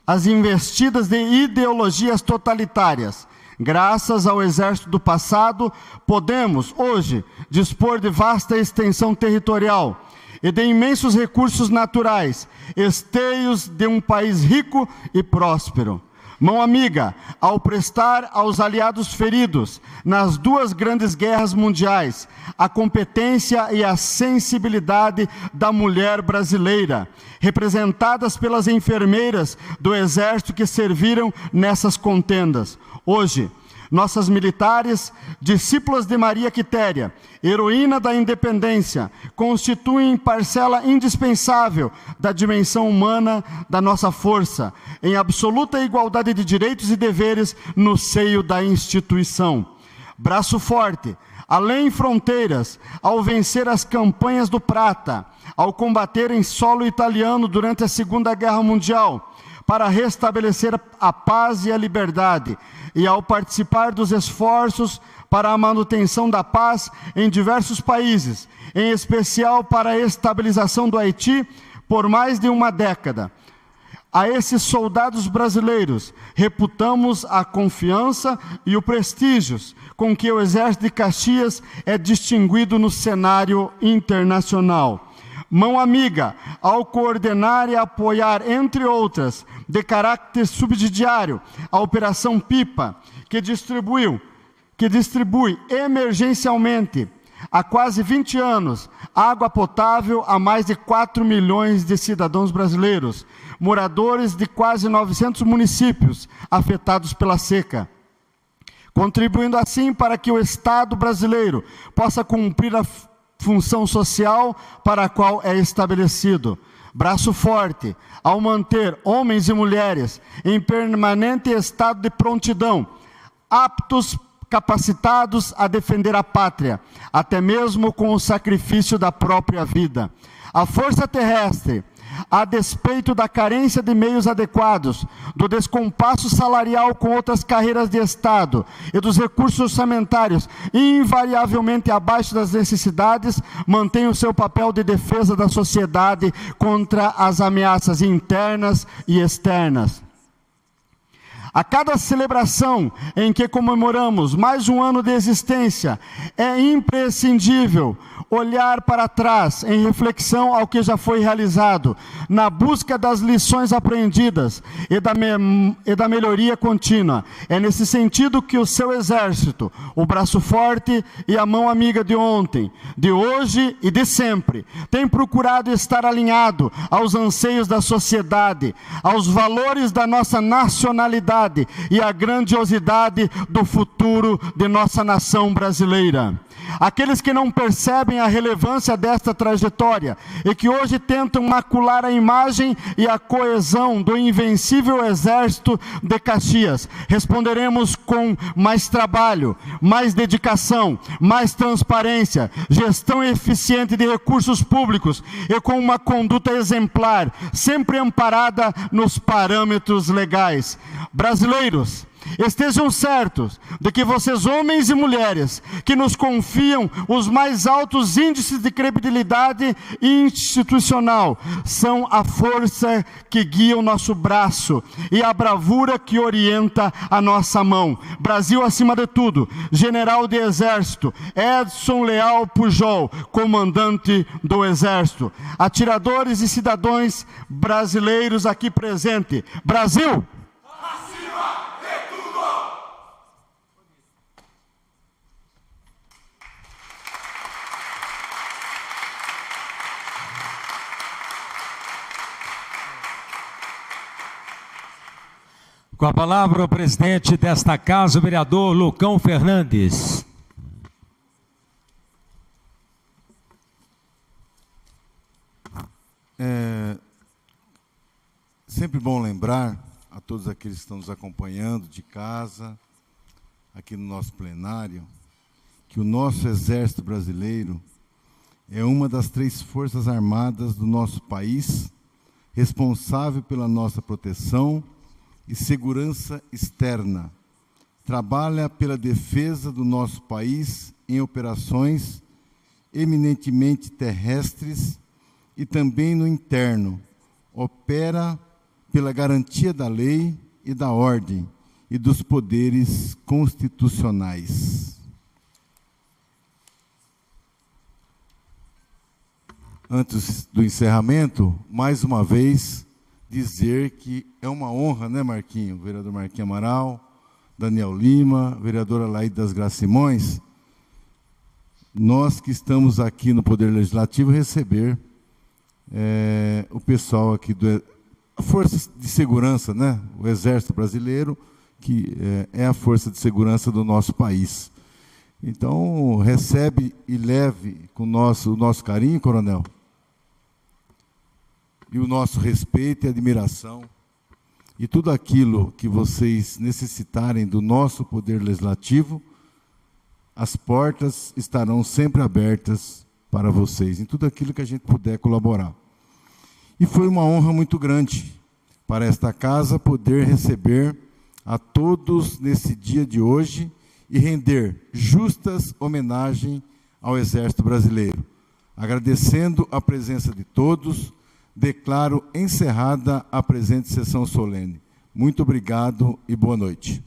as investidas de ideologias totalitárias. Graças ao exército do passado, podemos, hoje, dispor de vasta extensão territorial e de imensos recursos naturais, esteios de um país rico e próspero. Mão amiga, ao prestar aos aliados feridos nas duas grandes guerras mundiais a competência e a sensibilidade da mulher brasileira, representadas pelas enfermeiras do exército que serviram nessas contendas. Hoje, nossas militares, discípulas de Maria Quitéria, heroína da independência, constituem parcela indispensável da dimensão humana da nossa força, em absoluta igualdade de direitos e deveres no seio da instituição. Braço forte, além fronteiras, ao vencer as campanhas do Prata, ao combater em solo italiano durante a Segunda Guerra Mundial, para restabelecer a paz e a liberdade, e ao participar dos esforços para a manutenção da paz em diversos países, em especial para a estabilização do Haiti por mais de uma década. A esses soldados brasileiros, reputamos a confiança e o prestígio com que o Exército de Caxias é distinguido no cenário internacional. Mão amiga, ao coordenar e apoiar, entre outras, de caráter subsidiário, a Operação Pipa, que distribui emergencialmente, há quase 20 anos, água potável a mais de 4 milhões de cidadãos brasileiros, moradores de quase 900 municípios afetados pela seca, contribuindo assim para que o Estado brasileiro possa cumprir a função social para a qual é estabelecido. Braço forte, ao manter homens e mulheres em permanente estado de prontidão, aptos, capacitados a defender a pátria, até mesmo com o sacrifício da própria vida. A força terrestre, a despeito da carência de meios adequados, do descompasso salarial com outras carreiras de Estado e dos recursos orçamentários invariavelmente abaixo das necessidades, mantém o seu papel de defesa da sociedade contra as ameaças internas e externas. A cada celebração em que comemoramos mais um ano de existência, é imprescindível olhar para trás em reflexão ao que já foi realizado, na busca das lições aprendidas e da melhoria contínua. É nesse sentido que o seu exército, o braço forte e a mão amiga de ontem, de hoje e de sempre, tem procurado estar alinhado aos anseios da sociedade, aos valores da nossa nacionalidade e à grandiosidade do futuro de nossa nação brasileira. Aqueles que não percebem a relevância desta trajetória e que hoje tentam macular a imagem e a coesão do invencível Exército de Caxias, responderemos com mais trabalho, mais dedicação, mais transparência, gestão eficiente de recursos públicos e com uma conduta exemplar, sempre amparada nos parâmetros legais. Brasileiros, estejam certos de que vocês, homens e mulheres, que nos confiam os mais altos índices de credibilidade institucional, são a força que guia o nosso braço e a bravura que orienta a nossa mão. Brasil acima de tudo. General de Exército Edson Leal Pujol, comandante do Exército. Atiradores e cidadãos brasileiros aqui presentes. Brasil! Com a palavra o presidente desta casa, o vereador Lucão Fernandes. Sempre bom lembrar a todos aqueles que estão nos acompanhando de casa, aqui no nosso plenário, que o nosso Exército Brasileiro é uma das 3 forças armadas do nosso país, responsável pela nossa proteção e segurança externa. Trabalha pela defesa do nosso país em operações eminentemente terrestres e também no interno. Opera pela garantia da lei e da ordem e dos poderes constitucionais. Antes do encerramento, mais uma vez, dizer que é uma honra, né, Marquinho? Vereador Marquinho Amaral, Daniel Lima, vereadora Laíde das Graças Simões, nós que estamos aqui no Poder Legislativo receber o pessoal aqui a Força de Segurança, né? O Exército Brasileiro, que é a força de segurança do nosso país. Então, recebe e leve com o nosso carinho, coronel, e o nosso respeito e admiração, e tudo aquilo que vocês necessitarem do nosso Poder Legislativo, as portas estarão sempre abertas para vocês, em tudo aquilo que a gente puder colaborar. E foi uma honra muito grande para esta casa poder receber a todos nesse dia de hoje e render justas homenagem ao Exército Brasileiro. Agradecendo a presença de todos, declaro encerrada a presente sessão solene. Muito obrigado e boa noite.